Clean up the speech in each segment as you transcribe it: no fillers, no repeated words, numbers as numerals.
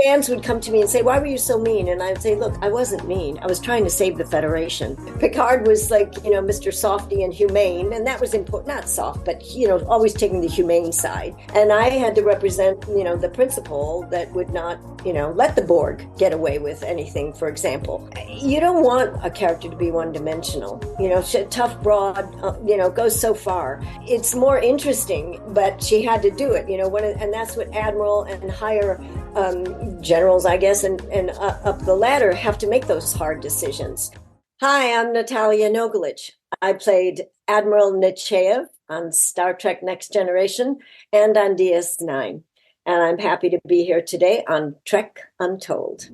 fans would come to me and say, "Why were you so mean?" And I would say, "Look, I wasn't mean. I was trying to save the Federation." Picard was like, Mr. Softy and humane, and that was important. Not soft, but always taking the humane side. And I had to represent, the principle that would not, let the Borg get away with anything. For example, you don't want a character to be one-dimensional. Tough, broad, goes so far. It's more interesting, but she had to do it. And that's what Admiral and higher generals, I guess, and up the ladder have to make those hard decisions. Hi, I'm Natalija Nogulich. I played Admiral Nechayev on Star Trek Next Generation and on DS9. And I'm happy to be here today on Trek Untold.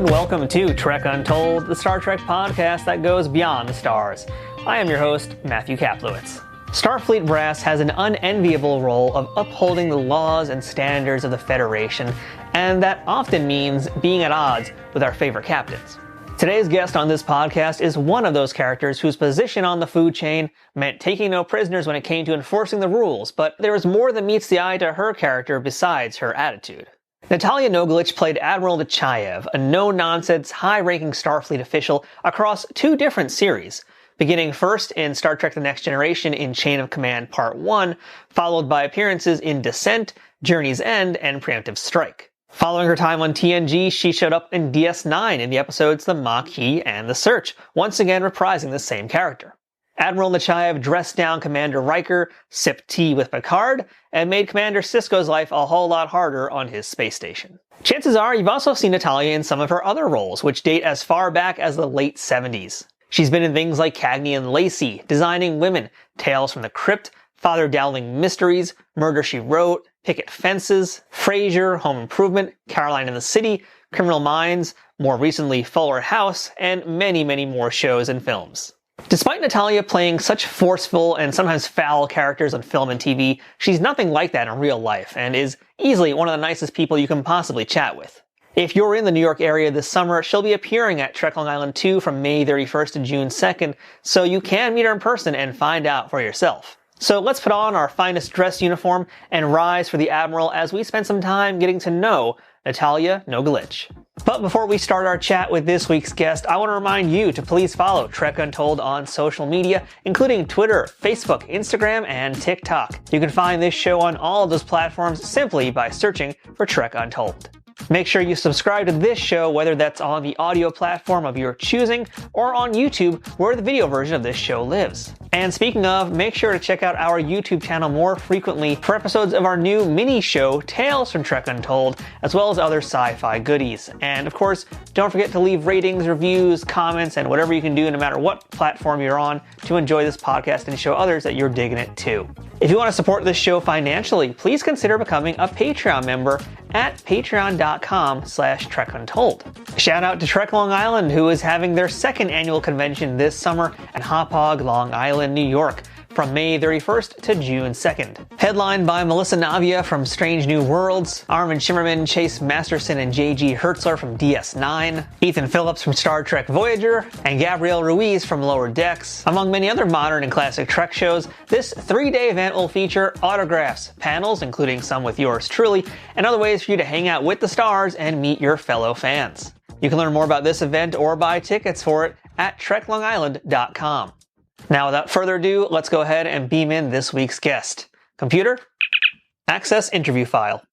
Welcome to Trek Untold, the Star Trek podcast that goes beyond the stars. I am your host, Matthew Kaplowitz. Starfleet brass has an unenviable role of upholding the laws and standards of the Federation, and that often means being at odds with our favorite captains. Today's guest on this podcast is one of those characters whose position on the food chain meant taking no prisoners when it came to enforcing the rules, but there is more than meets the eye to her character besides her attitude. Natalija Nogulich played Admiral Nechayev, a no-nonsense, high-ranking Starfleet official across two different series, beginning first in Star Trek The Next Generation in Chain of Command Part 1, followed by appearances in Descent, Journey's End, and Preemptive Strike. Following her time on TNG, she showed up in DS9 in the episodes The Maquis and The Search, once again reprising the same character. Admiral Nechayev dressed down Commander Riker, sipped tea with Picard, and made Commander Sisko's life a whole lot harder on his space station. Chances are you've also seen Natalija in some of her other roles, which date as far back as the late 70s. She's been in things like Cagney and Lacey, Designing Women, Tales from the Crypt, Father Dowling Mysteries, Murder, She Wrote, Picket Fences, Frasier, Home Improvement, Caroline in the City, Criminal Minds, more recently Fuller House, and many, many more shows and films. Despite Natalija playing such forceful and sometimes foul characters on film and TV, she's nothing like that in real life, and is easily one of the nicest people you can possibly chat with. If you're in the New York area this summer, she'll be appearing at Trek Long Island 2 from May 31st to June 2nd, so you can meet her in person and find out for yourself. So let's put on our finest dress uniform and rise for the Admiral as we spend some time getting to know Natalija Nogulich. But before we start our chat with this week's guest, I want to remind you to please follow Trek Untold on social media, including Twitter, Facebook, Instagram, and TikTok. You can find this show on all of those platforms simply by searching for Trek Untold. Make sure you subscribe to this show, whether that's on the audio platform of your choosing or on YouTube, where the video version of this show lives. And speaking of, make sure to check out our YouTube channel more frequently for episodes of our new mini show, Tales from Trek Untold, as well as other sci-fi goodies. And of course, don't forget to leave ratings, reviews, comments, and whatever you can do no matter what platform you're on to enjoy this podcast and show others that you're digging it too. If you want to support this show financially, please consider becoming a Patreon member at patreon.com/trekuntold. Shout out to Trek Long Island, who is having their second annual convention this summer at Hop Hog, Long Island, New York, from May 31st to June 2nd. Headlined by Melissa Navia from Strange New Worlds, Armin Shimmerman, Chase Masterson, and J.G. Hertzler from DS9, Ethan Phillips from Star Trek Voyager, and Gabrielle Ruiz from Lower Decks. Among many other modern and classic Trek shows, this 3-day event will feature autographs, panels, including some with yours truly, and other ways for you to hang out with the stars and meet your fellow fans. You can learn more about this event or buy tickets for it at treklongisland.com. Now, without further ado, let's go ahead and beam in this week's guest. Computer, access interview file.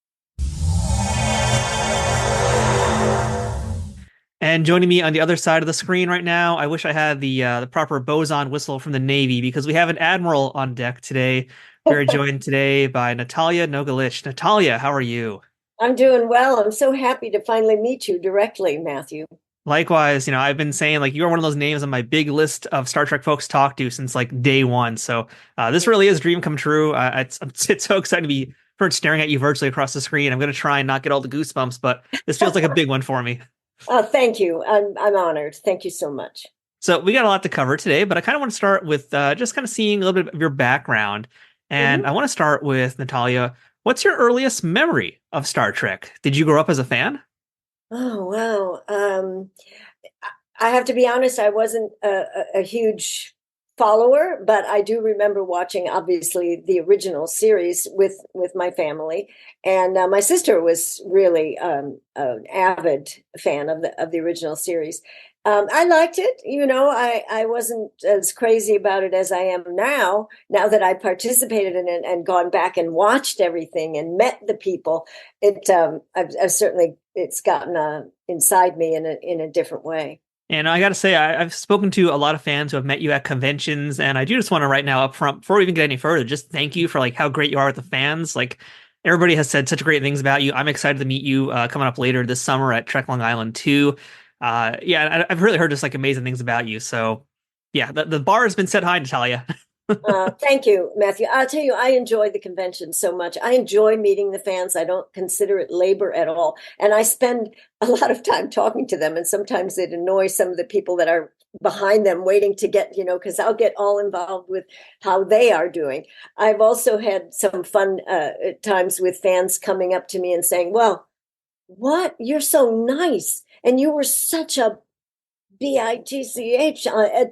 And joining me on the other side of the screen right now, I wish I had the proper boson whistle from the Navy, because we have an admiral on deck today. We're joined today by Natalija Nogulich. Natalija, how are you? I'm doing well. I'm so happy to finally meet you directly, Matthew. Likewise, I've been saying like you're one of those names on my big list of Star Trek folks to talk to since like day one. So this really is a dream come true. It's so exciting to be first staring at you virtually across the screen. I'm going to try and not get all the goosebumps, but this feels like a big one for me. Oh, thank you. I'm honored. Thank you so much. So we got a lot to cover today, but I kind of want to start with just kind of seeing a little bit of your background. And Mhm. I want to start with Natalia. What's your earliest memory of Star Trek? Did you grow up as a fan? Oh, wow. I have to be honest, I wasn't a huge follower, but I do remember watching, obviously, the original series with my family, and my sister was really an avid fan of the original series. I liked it, I wasn't as crazy about it as I am now. Now that I participated in it and gone back and watched everything and met the people, I've certainly it's gotten inside me in a different way. And I got to say, I've spoken to a lot of fans who have met you at conventions, and I do just want to right now up front, before we even get any further, just thank you for like how great you are with the fans. Like everybody has said such great things about you. I'm excited to meet you coming up later this summer at Trek Long Island 2. Yeah, I've really heard just like amazing things about you. So yeah, the bar has been set high, Natalia. Thank you, Matthew. I'll tell you, I enjoy the convention so much. I enjoy meeting the fans. I don't consider it labor at all. And I spend a lot of time talking to them. And sometimes it annoys some of the people that are behind them waiting to get, because I'll get all involved with how they are doing. I've also had some fun times with fans coming up to me and saying, well, what? You're so nice. And you were such a bitch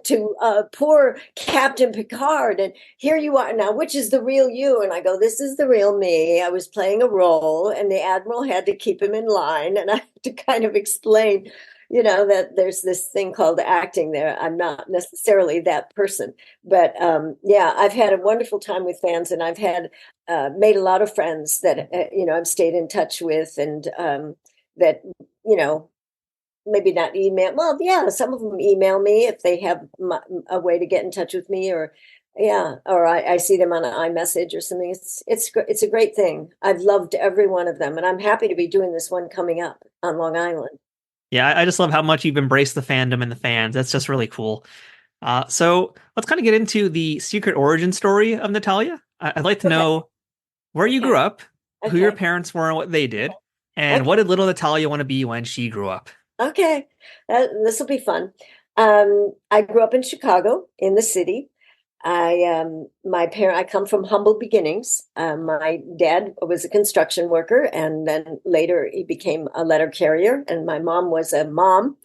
to poor Captain Picard, and here you are now. Which is the real you? And I go, this is the real me. I was playing a role, and the Admiral had to keep him in line, and I had to kind of explain, that there's this thing called acting. There, I'm not necessarily that person, but yeah, I've had a wonderful time with fans, and I've had made a lot of friends that I've stayed in touch with, and that you know maybe not email. Well, yeah, some of them email me if they have a way to get in touch with me, or yeah, or I see them on an iMessage or something. It's a great thing. I've loved every one of them, and I'm happy to be doing this one coming up on Long Island. Yeah, I just love how much you've embraced the fandom and the fans. That's just really cool. So let's kind of get into the secret origin story of Natalia. I'd like to Okay, know where you okay, grew up, who your okay, parents were and what they did, and what okay, did little Natalia want to be when she grew up? okay. This will be fun. I grew up in Chicago, in the city. I come from humble beginnings. My dad was a construction worker, and then later he became a letter carrier. And my mom was a mom,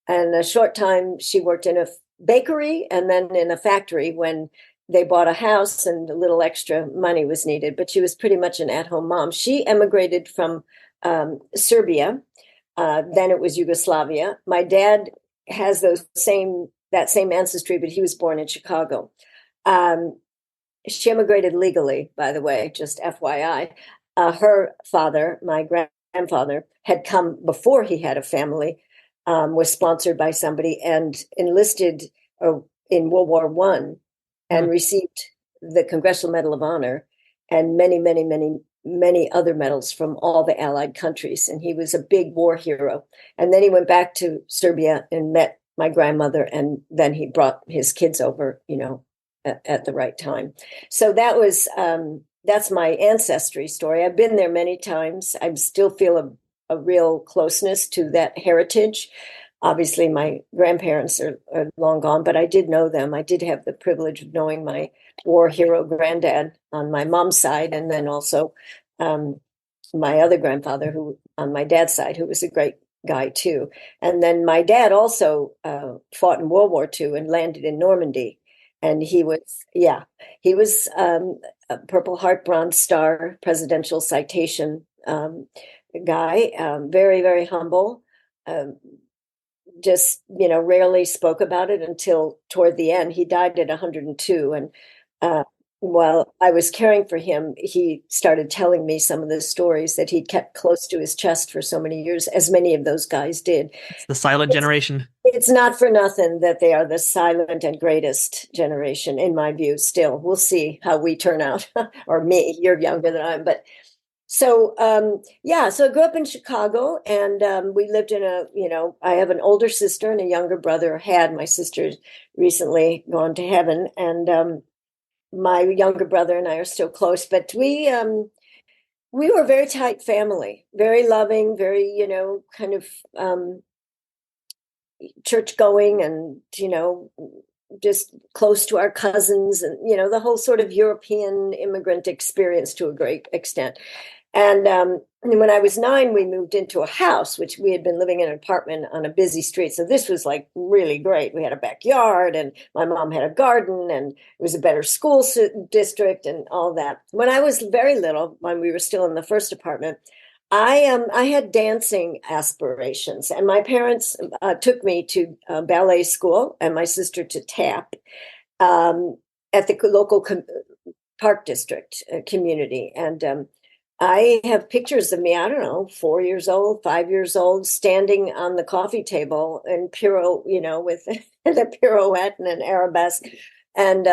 and a short time she worked in a bakery and then in a factory when they bought a house and a little extra money was needed. But she was pretty much an at-home mom. She emigrated from Serbia. Then it was Yugoslavia. My dad has that same ancestry, but he was born in Chicago. Um, she immigrated legally, by the way, just FYI. Her father, my grandfather, had come before he had a family, was sponsored by somebody and enlisted in World War One and Hmm. received the Congressional Medal of Honor and many, many, many, many other medals from all the Allied countries. And he was a big war hero. And then he went back to Serbia and met my grandmother, and then he brought his kids over, at the right time. So that's my ancestry story. I've been there many times. I still feel a real closeness to that heritage. Obviously, my grandparents are long gone, but I did know them. I did have the privilege of knowing my war hero granddad on my mom's side, and then also um, my other grandfather, who on my dad's side, who was a great guy too. And then my dad also fought in World War II and landed in Normandy. And he was a Purple Heart Bronze Star Presidential Citation guy, very, very humble. Um, just rarely spoke about it until toward the end. He died at 102, and uh, while I was caring for him, he started telling me some of the stories that he'd kept close to his chest for so many years, as many of those guys did. It's the silent it's, generation. it's not for nothing that they are the silent and greatest generation, in my view. Still, we'll see how we turn out. Or me, you're younger than I am, but So I grew up in Chicago, and we lived in I have an older sister and a younger brother. Had my sister's recently gone to heaven, and my younger brother and I are still close. But we were a very tight family, very loving, very kind of church going, and just close to our cousins, and the whole sort of European immigrant experience to a great extent. And when I was 9, we moved into a house, which we had been living in an apartment on a busy street. So this was like really great. We had a backyard, and my mom had a garden, and it was a better school district and all that. When I was very little, when we were still in the first apartment, I had dancing aspirations, and my parents took me to ballet school and my sister to tap at the local park district community. And I have pictures of me, I don't know, 4 years old, 5 years old, standing on the coffee table and with the pirouette and an arabesque. And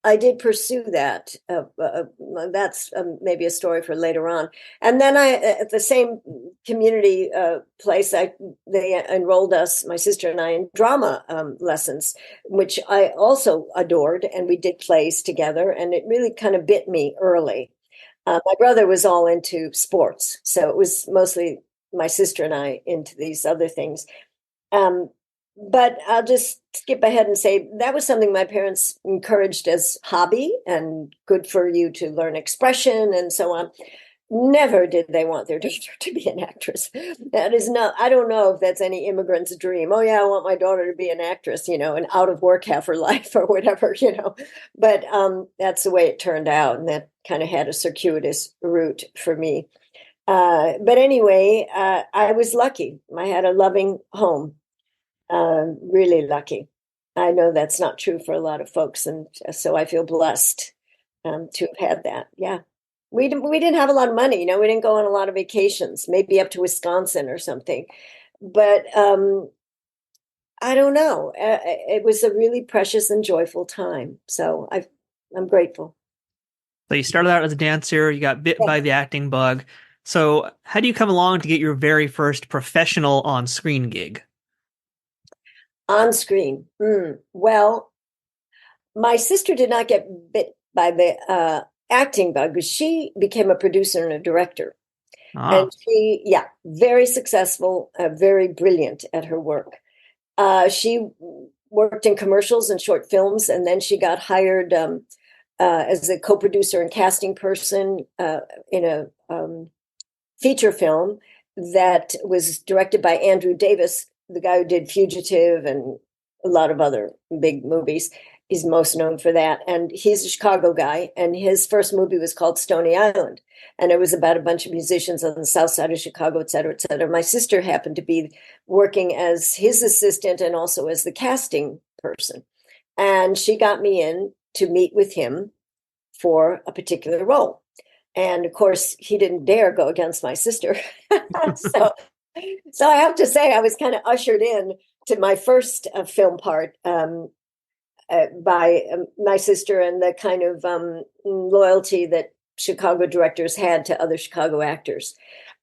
I did pursue that. That's maybe a story for later on. And then at the same community place, they enrolled us, my sister and I, in drama lessons, which I also adored. And we did plays together. And it really kind of bit me early. My brother was all into sports, so it was mostly my sister and I into these other things. But I'll just skip ahead and say that was something my parents encouraged as hobby and good for you to learn expression and so on. Never did they want their daughter to be an actress. That is not, I don't know if that's any immigrant's dream. Oh yeah, I want my daughter to be an actress, and out of work half her life or whatever, But that's the way it turned out. And that kind of had a circuitous route for me. But anyway, I was lucky. I had a loving home, really lucky. I know that's not true for a lot of folks. And so I feel blessed to have had that. Yeah. We didn't have a lot of money, we didn't go on a lot of vacations, maybe up to Wisconsin or something. But I don't know. It was a really precious and joyful time. So I'm grateful. So you started out as a dancer, you got bit by the acting bug. So how do you come along to get your very first professional on-screen gig? On screen. Well, my sister did not get bit by the acting bug, because she became a producer and a director. And she, very successful, very brilliant at her work. She worked in commercials and short films, and then she got hired as a co-producer and casting person in a feature film that was directed by Andrew Davis, the guy who did Fugitive and a lot of other big movies. He's most known for that. And he's a Chicago guy. And his first movie was called Stony Island. And it was about a bunch of musicians on the south side of Chicago, et cetera, et cetera. My sister happened to be working as his assistant and also as the casting person. And she got me in to meet with him for a particular role. And of course, he didn't dare go against my sister. So I have to say, I was kind of ushered in to my first film part by my sister, and the kind of loyalty that Chicago directors had to other Chicago actors.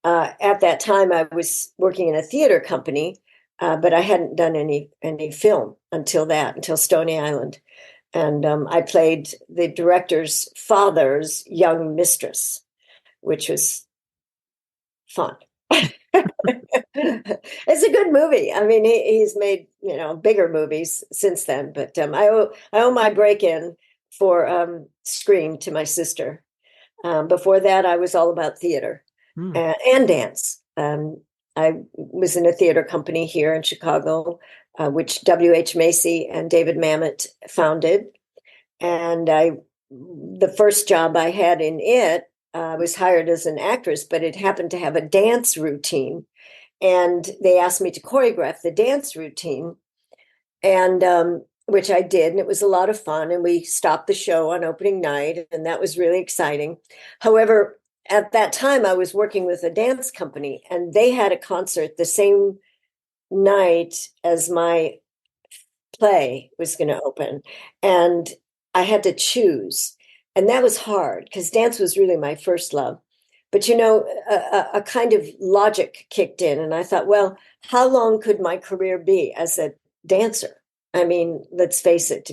At that time, I was working in a theater company, but I hadn't done any film until Stony Island. And I played the director's father's young mistress, which was fun. It's a good movie. I mean, he's made bigger movies since then, but I owe my break-in for Scream to my sister. Before that, I was all about theater and dance. I was in a theater company here in Chicago, which W.H. Macy and David Mamet founded, and the first job I had in it. I was hired as an actress, but it happened to have a dance routine. And they asked me to choreograph the dance routine, and which I did. And it was a lot of fun. And we stopped the show on opening night, and that was really exciting. However, at that time, I was working with a dance company, and they had a concert the same night as my play was going to open. And I had to choose. And that was hard because dance was really my first love. But, a kind of logic kicked in. And I thought, well, how long could my career be as a dancer? I mean, let's face it,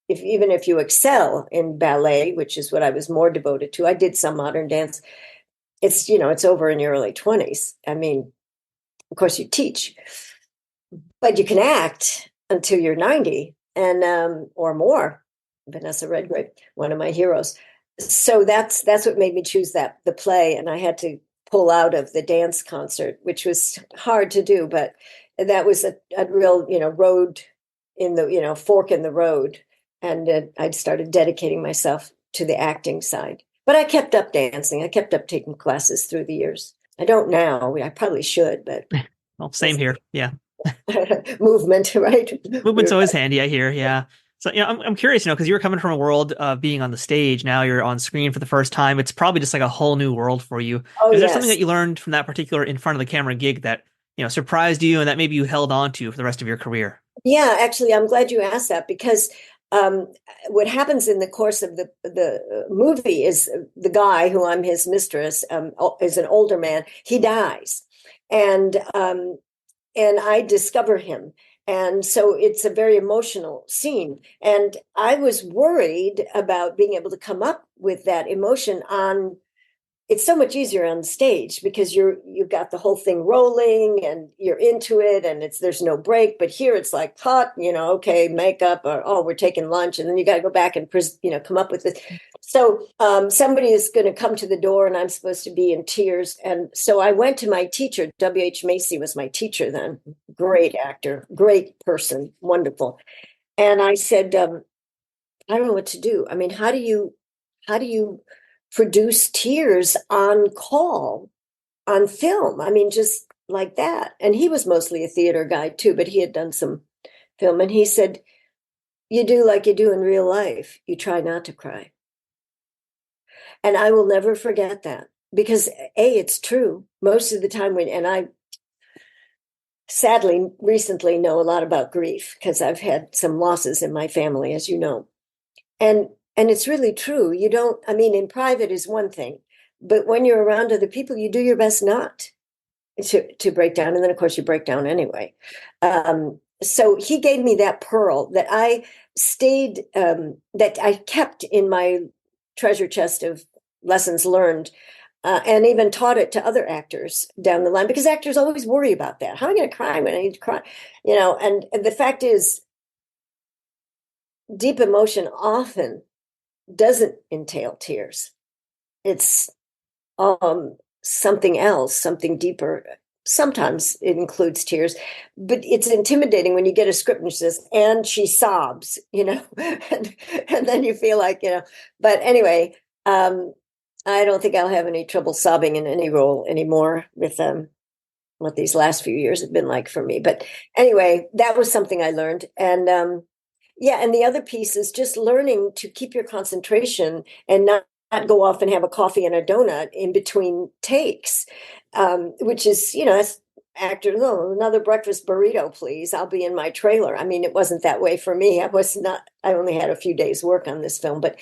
even if you excel in ballet, which is what I was more devoted to, I did some modern dance. It's over in your early 20s. I mean, of course you teach, but you can act until you're 90 and or more. Vanessa Redgrave, one of my heroes. So that's what made me choose the play, and I had to pull out of the dance concert, which was hard to do, but that was a real road in the fork in the road, and I'd started dedicating myself to the acting side. But I kept up dancing. I kept up taking classes through the years. I don't now. I probably should, but well, same here. Yeah. Movement, right? Movement's always handy, I hear. Yeah. So, I'm curious, because you were coming from a world of being on the stage. Now you're on screen for the first time. It's probably just like a whole new world for you. Oh, Is there yes. something that you learned from that particular in front of the camera gig that, surprised you and that maybe you held on to for the rest of your career? Yeah, actually, I'm glad you asked that, because what happens in the course of the movie is the guy who I'm his mistress is an older man. He dies, and I discover him. And so it's a very emotional scene. And I was worried about being able to come up with that emotion it's so much easier on stage because you've got the whole thing rolling and you're into it and there's no break. But here it's like cut, okay, makeup, or we're taking lunch, and then you got to go back and come up with it. So somebody is going to come to the door and I'm supposed to be in tears. And so I went to my teacher. W.H. Macy was my teacher then. Great actor, great person, wonderful. And I said, I don't know what to do. I mean, how do you produce tears on call, on film? I mean, just like that. And he was mostly a theater guy too, but he had done some film. And he said, you do like you do in real life. You try not to cry. And I will never forget that, because it's true. Most of the time and I sadly recently know a lot about grief because I've had some losses in my family, as you know. And it's really true. You don't, I mean, in private is one thing, but when you're around other people, you do your best not to break down. And then, of course, you break down anyway. So he gave me that pearl that I that I kept in my treasure chest of lessons learned, and even taught it to other actors down the line, because actors always worry about that. How am I going to cry when I need to cry? And the fact is, deep emotion often doesn't entail tears. It's something else, something deeper. Sometimes it includes tears, but it's intimidating when you get a script and she says, and she sobs, and then you feel like, but anyway, I don't think I'll have any trouble sobbing in any role anymore with what these last few years have been like for me. But anyway, that was something I learned. And and the other piece is just learning to keep your concentration and not go off and have a coffee and a donut in between takes, which is, as actors, another breakfast burrito, please. I'll be in my trailer. I mean, it wasn't that way for me. I only had a few days work on this film, but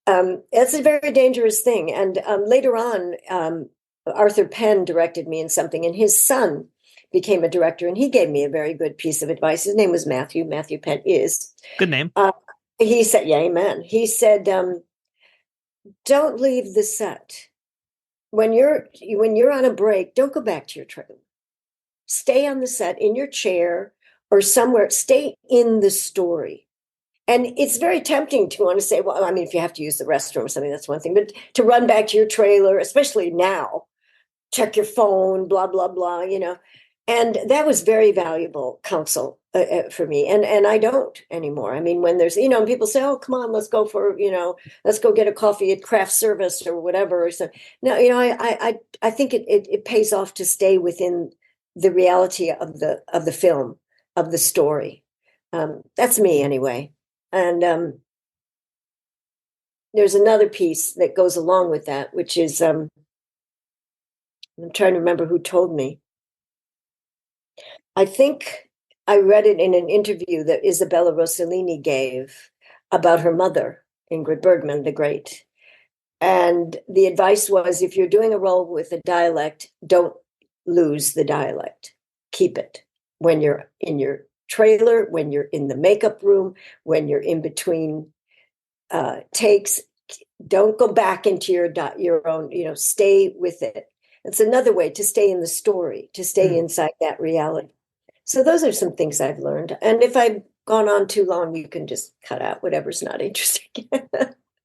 it's a very dangerous thing. And later on, Arthur Penn directed me in something, and his son became a director, and he gave me a very good piece of advice. His name was Matthew. Matthew Penn is. Good name. He said, yeah, amen. He said, don't leave the set. When you're on a break, don't go back to your trailer. Stay on the set in your chair or somewhere. Stay in the story. And it's very tempting to want to say, well, I mean, if you have to use the restroom or something, that's one thing. But to run back to your trailer, especially now, check your phone, blah, blah, blah, And that was very valuable counsel for me. And I don't anymore. I mean, when there's, and people say, oh, come on, let's go let's go get a coffee at craft service or whatever. So no, I think it pays off to stay within the reality of the film, of the story. That's me anyway. And there's another piece that goes along with that, which is, I'm trying to remember who told me. I think I read it in an interview that Isabella Rossellini gave about her mother, Ingrid Bergman, the great. And the advice was, if you're doing a role with a dialect, don't lose the dialect. Keep it when you're in your trailer, when you're in the makeup room, when you're in between takes. Don't go back into your own, stay with it. It's another way to stay in the story, to stay inside that reality. So those are some things I've learned. And if I've gone on too long, you can just cut out whatever's not interesting.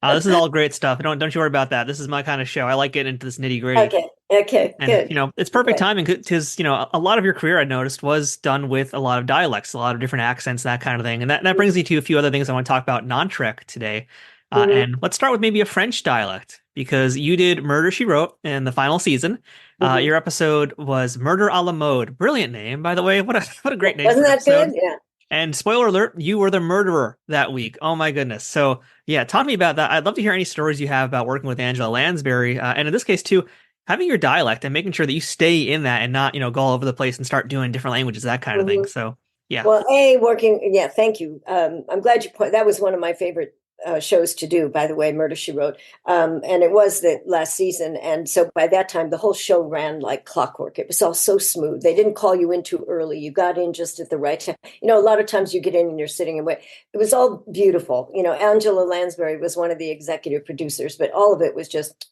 This is all great stuff. Don't you worry about that. This is my kind of show. I like getting into this nitty gritty. Okay, And, good. it's perfect timing because, a lot of your career I noticed was done with a lot of dialects, a lot of different accents, that kind of thing. And that brings me to a few other things I want to talk about non-Trek today. And let's start with maybe a French dialect, because you did Murder, She Wrote in the final season. Your episode was Murder a la Mode. Brilliant name, by the way. What a great name. Wasn't that episode. good? Yeah. And spoiler alert, you were the murderer that week. Oh my goodness. So yeah, talk to me about that. I'd love to hear any stories you have about working with Angela Lansbury. And in this case too, having your dialect and making sure that you stay in that and not, go all over the place and start doing different languages, that kind of thing. So yeah. Well, thank you. I'm glad you that was one of my favorite shows to do, by the way, Murder, She Wrote. And it was the last season. And so by that time, the whole show ran like clockwork. It was all so smooth. They didn't call you in too early. You got in just at the right time. A lot of times you get in and you're sitting and wait. It was all beautiful. Angela Lansbury was one of the executive producers, but all of it was just,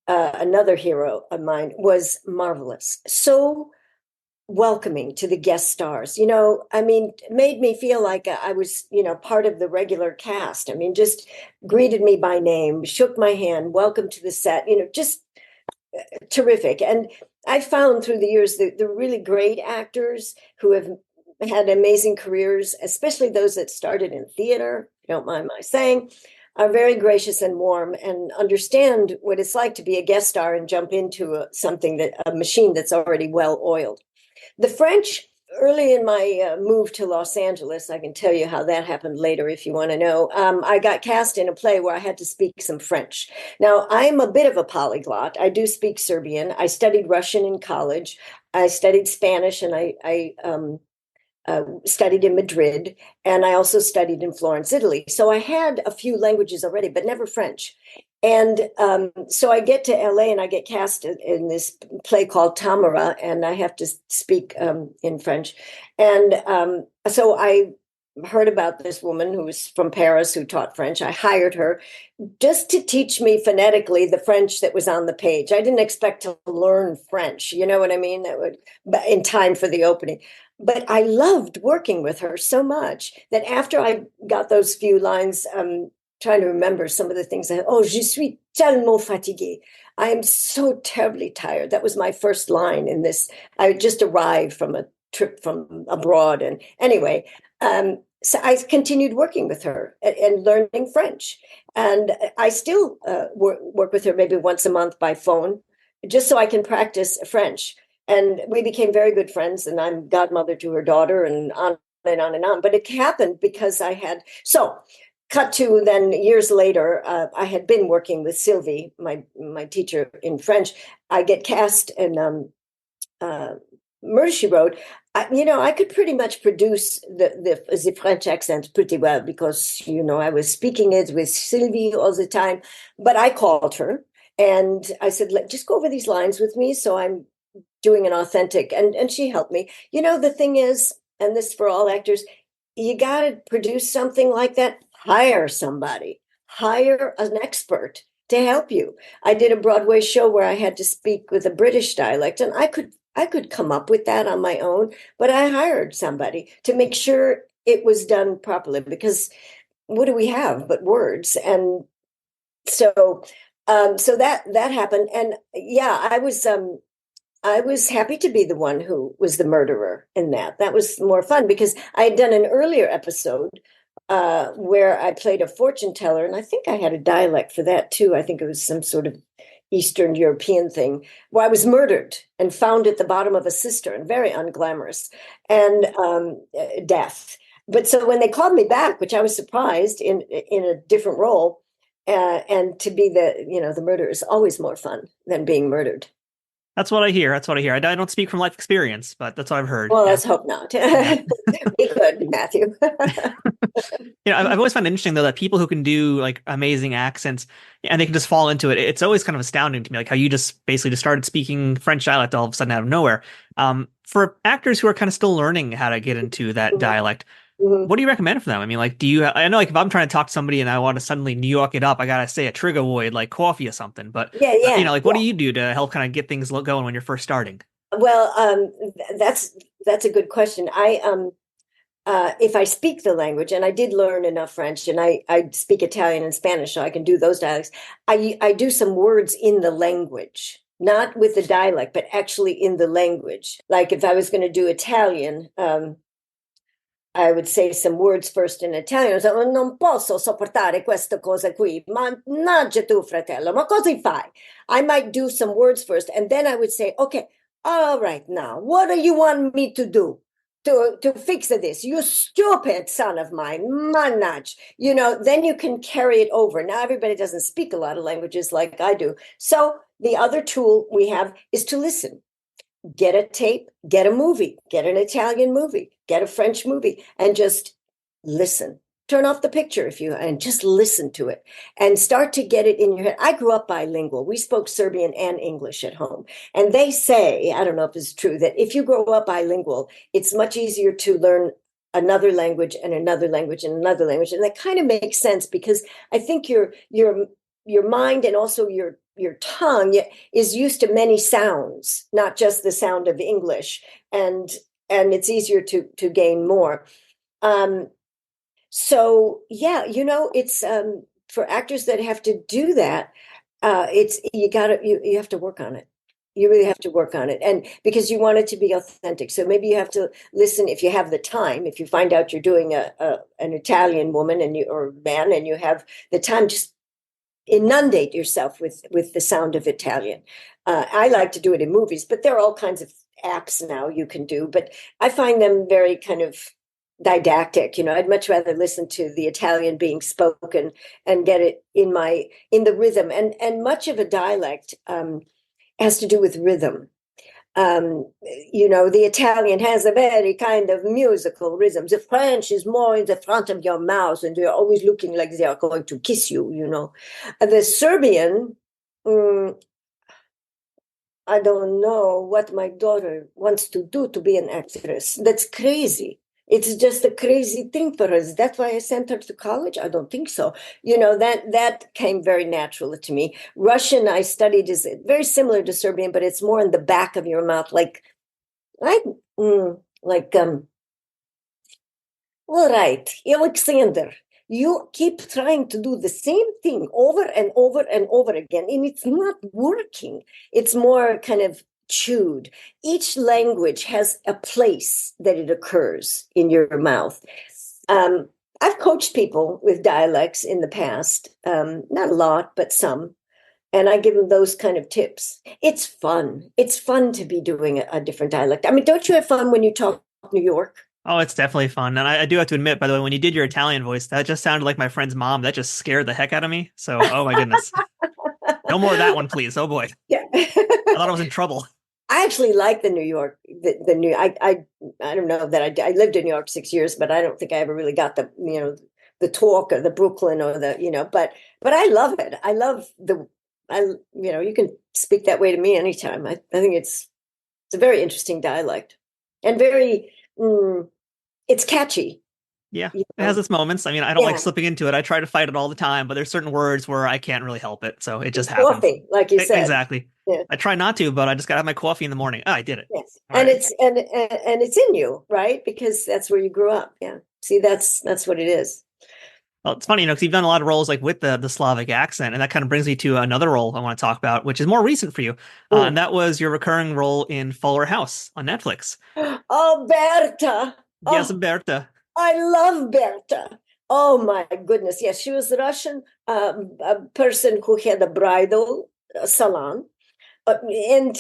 another hero of mine, was marvelous. So welcoming to the guest stars, made me feel like I was, part of the regular cast. Just greeted me by name, shook my hand, welcome to the set, just terrific. And I found through the years the really great actors who have had amazing careers, especially those that started in theater, if you don't mind my saying, are very gracious and warm and understand what it's like to be a guest star and jump into a machine that's already well oiled. The French, early in my move to Los Angeles, I can tell you how that happened later if you want to know. I got cast in a play where I had to speak some French. Now, I'm a bit of a polyglot. I do speak Serbian. I studied Russian in college. I studied Spanish, and I studied in Madrid. And I also studied in Florence, Italy. So I had a few languages already, but never French. And so I get to LA and I get cast in this play called Tamara, and I have to speak in French. And so I heard about this woman who was from Paris who taught French. I hired her just to teach me phonetically the French that was on the page. I didn't expect to learn French, you know what I mean? That would in time for the opening. But I loved working with her so much that after I got those few lines, trying to remember some of the things. Je suis tellement fatiguée. I am so terribly tired. That was my first line in this. I just arrived from a trip from abroad. And anyway, so I continued working with her and learning French. And I still work with her maybe once a month by phone, just so I can practice French. And we became very good friends, and I'm godmother to her daughter, and on and on and on. But it happened because cut to then years later, I had been working with Sylvie, my teacher in French. I get cast in Murder, She Wrote. I could pretty much produce the French accent pretty well because, I was speaking it with Sylvie all the time. But I called her and I said, just go over these lines with me. So I'm doing an authentic, and she helped me. The thing is, and this for all actors, you got to produce something like that. Hire somebody, hire an expert to help you. I did a Broadway show where I had to speak with a British dialect, and I could come up with that on my own, but I hired somebody to make sure it was done properly, because what do we have but words? And so that happened. And yeah, I was happy to be the one who was the murderer in that. That was more fun because I had done an earlier episode where I played a fortune teller, and I think I had a dialect for that too. I think it was some sort of Eastern European thing, where I was murdered and found at the bottom of a cistern, very unglamorous, and death. But so when they called me back, which I was surprised in a different role, and to be the murderer is always more fun than being murdered. That's what I hear. That's what I hear. I don't speak from life experience, but that's what I've heard. Well, Yeah. let's hope not. Yeah. We could, Matthew. I've always found it interesting though that people who can do like amazing accents and they can just fall into it. It's always kind of astounding to me, like how you just basically just started speaking French dialect all of a sudden out of nowhere. For actors who are kind of still learning how to get into that dialect, Mhm. what do you recommend for them? I mean, like, I know like if I'm trying to talk to somebody and I want to suddenly New York it up, I gotta say a trigger word like coffee or something. But Yeah, yeah, like, what do you do to help kind of get things going when you're first starting? Well, that's a good question. If I speak the language, and I did learn enough French, and I speak Italian and Spanish, so I can do those dialects. I do some words in the language, not with the dialect, but actually in the language. Like if I was going to do Italian, I would say some words first in Italian. So, non posso sopportare questa cosa qui. Mannaggia tu, fratello, ma cosa fai? I might do some words first, and then I would say, okay, all right, now, what do you want me to do to fix this? You stupid son of mine, manage. Then you can carry it over. Now, everybody doesn't speak a lot of languages like I do. So the other tool we have is to listen. Get a tape, get a movie, get an Italian movie, get a French movie, and just listen. Turn off the picture and just listen to it and start to get it in your head. I grew up bilingual. We spoke Serbian and English at home. And they say, I don't know if it's true, that if you grow up bilingual, it's much easier to learn another language and another language and another language. And that kind of makes sense because I think your mind and also your tongue is used to many sounds, not just the sound of English, and it's easier to gain more. So yeah, it's for actors that have to do that. It's you have to work on it. You really have to work on it, and because you want it to be authentic. So maybe you have to listen if you have the time. If you find out you're doing an Italian woman or man, and you have the time, just inundate yourself with the sound of Italian. I like to do it in movies, but there are all kinds of apps now you can do, but I find them very kind of didactic. I'd much rather listen to the Italian being spoken and get it in the rhythm. And much of a dialect has to do with rhythm. The Italian has a very kind of musical rhythm. The French is more in the front of your mouth, and they're always looking like they are going to kiss you, The Serbian, I don't know what my daughter wants to do to be an actress. That's crazy. It's just a crazy thing for us. That's why I sent her to college. I don't think so. That came very naturally to me. Russian I studied is very similar to Serbian, but it's more in the back of your mouth, all right, Alexander, you keep trying to do the same thing over and over and over again, and it's not working. It's more kind of chewed. Each language has a place that it occurs in your mouth. I've coached people with dialects in the past, not a lot, but some, and I give them those kind of tips. It's fun. It's fun to be doing a different dialect. I mean, don't you have fun when you talk New York? Oh, it's definitely fun. And I do have to admit, by the way, when you did your Italian voice, that just sounded like my friend's mom. That just scared the heck out of me. So, oh my goodness. No more of that one, please. Oh boy. Yeah. I thought I was in trouble. I actually like the New York, the new, I don't know that I lived in New York 6 years, but I don't think I ever really got the talk or the Brooklyn or but I love it. I love you can speak that way to me anytime. I think it's a very interesting dialect and very, it's catchy. Yeah, it has its moments. I mean, I don't like slipping into it. I try to fight it all the time, but there's certain words where I can't really help it. So it just happens. Coffee, like you said. Exactly. Yeah. I try not to, but I just gotta have my coffee in the morning. Oh, I did it. Yes. And it's and it's in you, right? Because that's where you grew up. Yeah. See, that's what it is. Well, it's funny, because you've done a lot of roles like with the Slavic accent, and that kind of brings me to another role I want to talk about, which is more recent for you. And that was your recurring role in Fuller House on Netflix. Oh, Berta. Yes, Berta. I love Berta. Oh my goodness. Yes, she was Russian, a person who had a bridal salon. And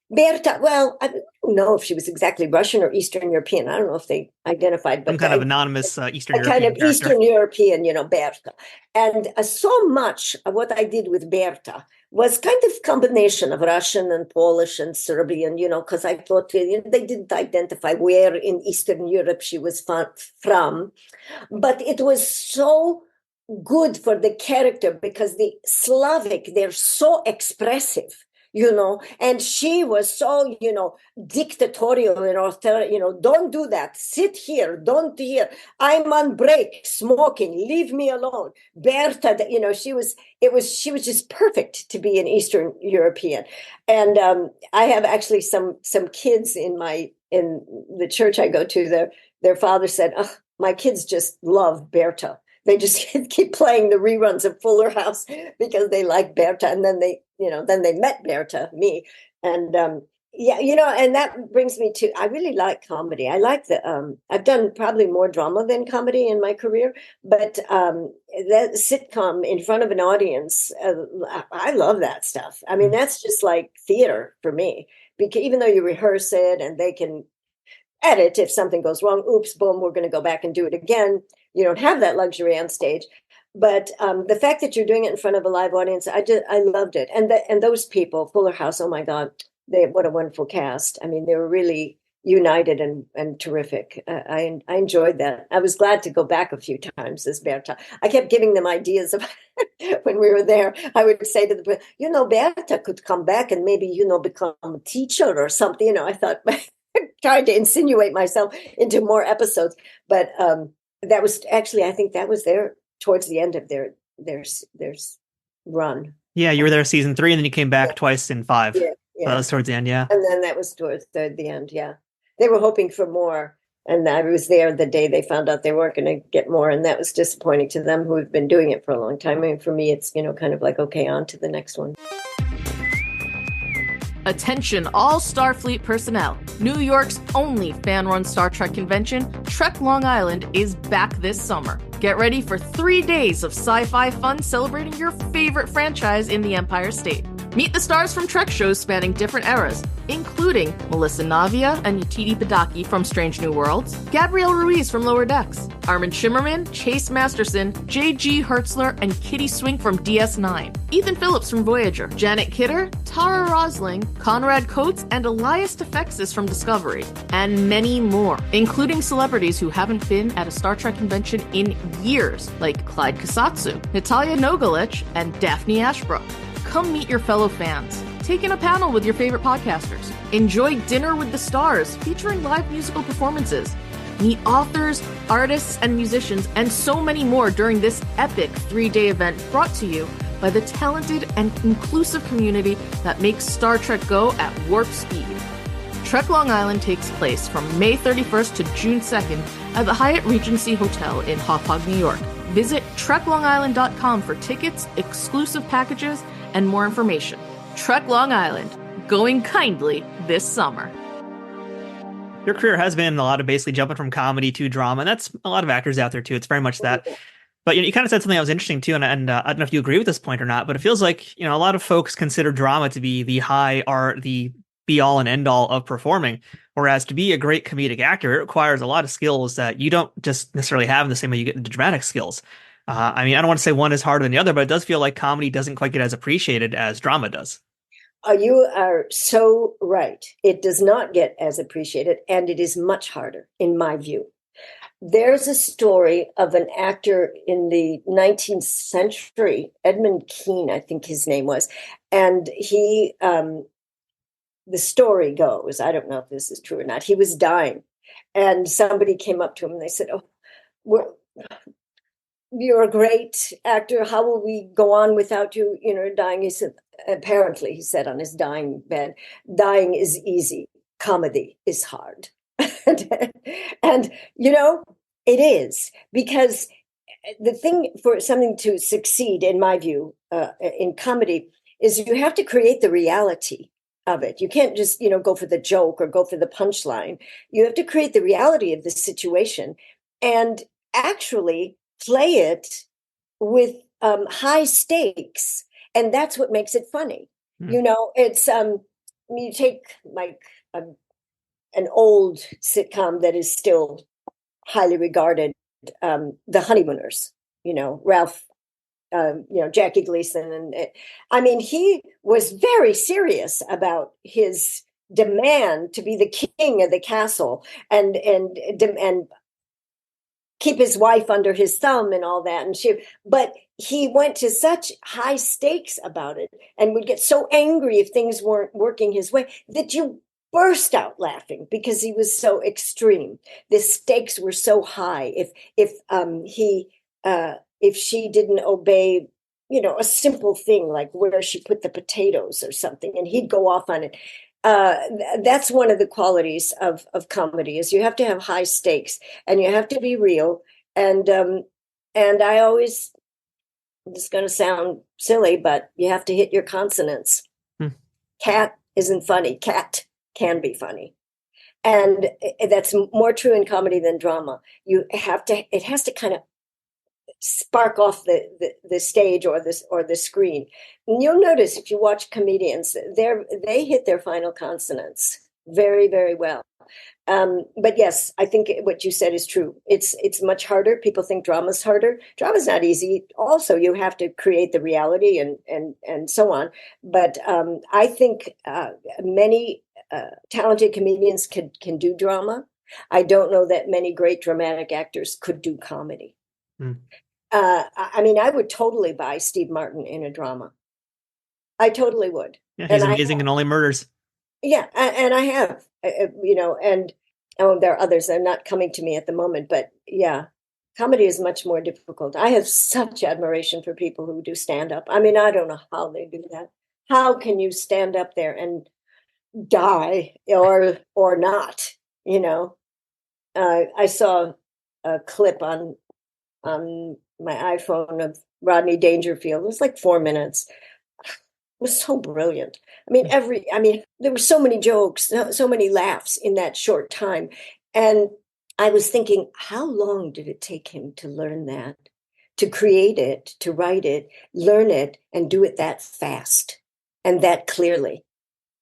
Berta, well, I don't know if she was exactly Russian or Eastern European. I don't know if they identified, but Some kind of anonymous Eastern a kind European of character. Eastern European, Berta. And so much of what I did with Berta was kind of combination of Russian and Polish and Serbian, because I thought they didn't identify where in Eastern Europe she was from. But it was so good for the character because the Slavic, they're so expressive. And she was so, dictatorial and authority, don't do that. Sit here, don't here. I'm on break, smoking, leave me alone. Berta, she was just perfect to be an Eastern European. And I have actually some kids in the church I go to, their father said, oh, my kids just love Berta. They just keep playing the reruns of Fuller House because they like Berta. And then they met Berta, me. And and that brings me to, I really like comedy. I like I've done probably more drama than comedy in my career, but that sitcom in front of an audience, I love that stuff. I mean, that's just like theater for me, because even though you rehearse it and they can edit if something goes wrong, oops, boom, we're going to go back and do it again. You don't have that luxury on stage. But the fact that you're doing it in front of a live audience, I loved it. And those people, Fuller House, oh my God, what a wonderful cast. I mean, they were really united and terrific. I enjoyed that. I was glad to go back a few times as Berta. I kept giving them ideas about when we were there. I would say to them, Berta could come back and maybe, become a teacher or something. I thought, trying to insinuate myself into more episodes. But that was actually, I think that was towards the end of their run. Yeah, you were there season 3, and then you came back twice in 5. Yeah. So that was towards the end, yeah. And then that was towards the end, yeah. They were hoping for more, and I was there the day they found out they weren't going to get more, and that was disappointing to them who have been doing it for a long time. I mean, for me, it's, kind of like, okay, on to the next one. Attention all Starfleet personnel. New York's only fan-run Star Trek convention, Trek Long Island, is back this summer. Get ready for 3 days of sci-fi fun celebrating your favorite franchise in the Empire State. Meet the stars from Trek shows spanning different eras, including Melissa Navia and Yetidi Badaki from Strange New Worlds, Gabrielle Ruiz from Lower Decks, Armin Shimmerman, Chase Masterson, J.G. Hertzler, and Kitty Swink from DS9, Ethan Phillips from Voyager, Janet Kidder, Tara Rosling, Conrad Coates, and Elias Tefexis from Discovery, and many more, including celebrities who haven't been at a Star Trek convention in years, like Clyde Kasatsu, Natalija Nogulich, and Daphne Ashbrook. Come meet your fellow fans. Take in a panel with your favorite podcasters. Enjoy Dinner with the Stars, featuring live musical performances. Meet authors, artists, and musicians, and so many more during this epic 3-day event brought to you by the talented and inclusive community that makes Star Trek go at warp speed. Trek Long Island takes place from May 31st to June 2nd at the Hyatt Regency Hotel in Hauppauge, New York. Visit treklongisland.com for tickets, exclusive packages, and more information. Trek Long Island, going kindly this summer. Your career has been a lot of basically jumping from comedy to drama, and that's a lot of actors out there too. It's very much that. But you kind of said something that was interesting too, and I don't know if you agree with this point or not, but it feels like a lot of folks consider drama to be the high art, the be all and end all of performing, whereas to be a great comedic actor, it requires a lot of skills that you don't just necessarily have in the same way you get into dramatic skills. I mean, I don't want to say one is harder than the other, but it does feel like comedy doesn't quite get as appreciated as drama does. You are so right. It does not get as appreciated, and it is much harder, in my view. There's a story of an actor in the 19th century, Edmund Kean, I think his name was, and he, the story goes, I don't know if this is true or not, he was dying, and somebody came up to him and they said, you're a great actor. How will we go on without you, dying? He said, apparently, he said on his dying bed, dying is easy. Comedy is hard. and, it is, because the thing for something to succeed, in my view, in comedy, is you have to create the reality of it. You can't just, go for the joke or go for the punchline. You have to create the reality of the situation and actually play it with high stakes, and that's what makes it funny. It's you take like an old sitcom that is still highly regarded, The Honeymooners, Ralph, Jackie Gleason. And I mean, he was very serious about his demand to be the king of the castle and keep his wife under his thumb and all that. But he went to such high stakes about it and would get so angry if things weren't working his way that you burst out laughing because he was so extreme. The stakes were so high. If she didn't obey, a simple thing like where she put the potatoes or something, and he'd go off on it. That's one of the qualities of comedy is you have to have high stakes and you have to be real. And I always, this is going to sound silly, but you have to hit your consonants. Cat isn't funny. Cat can be funny. And that's more true in comedy than drama. It has to kind of spark off the stage or the screen. And you'll notice if you watch comedians, they hit their final consonants very, very well. But yes, I think what you said is true. It's much harder. People think drama's harder. Drama's not easy. Also, you have to create the reality and so on. But I think many talented comedians can do drama. I don't know that many great dramatic actors could do comedy. I mean, I would totally buy Steve Martin in a drama. I totally would. Yeah, he's amazing in Only Murders. Yeah, and I have, and there are others that are not coming to me at the moment, but yeah, comedy is much more difficult. I have such admiration for people who do stand up. I mean, I don't know how they do that. How can you stand up there and die or not? I saw a clip on my iPhone of Rodney Dangerfield. It was like 4 minutes. It was so brilliant. I mean, there were so many jokes, so many laughs in that short time. And I was thinking, how long did it take him to learn that, to create it, to write it, learn it, and do it that fast and that clearly?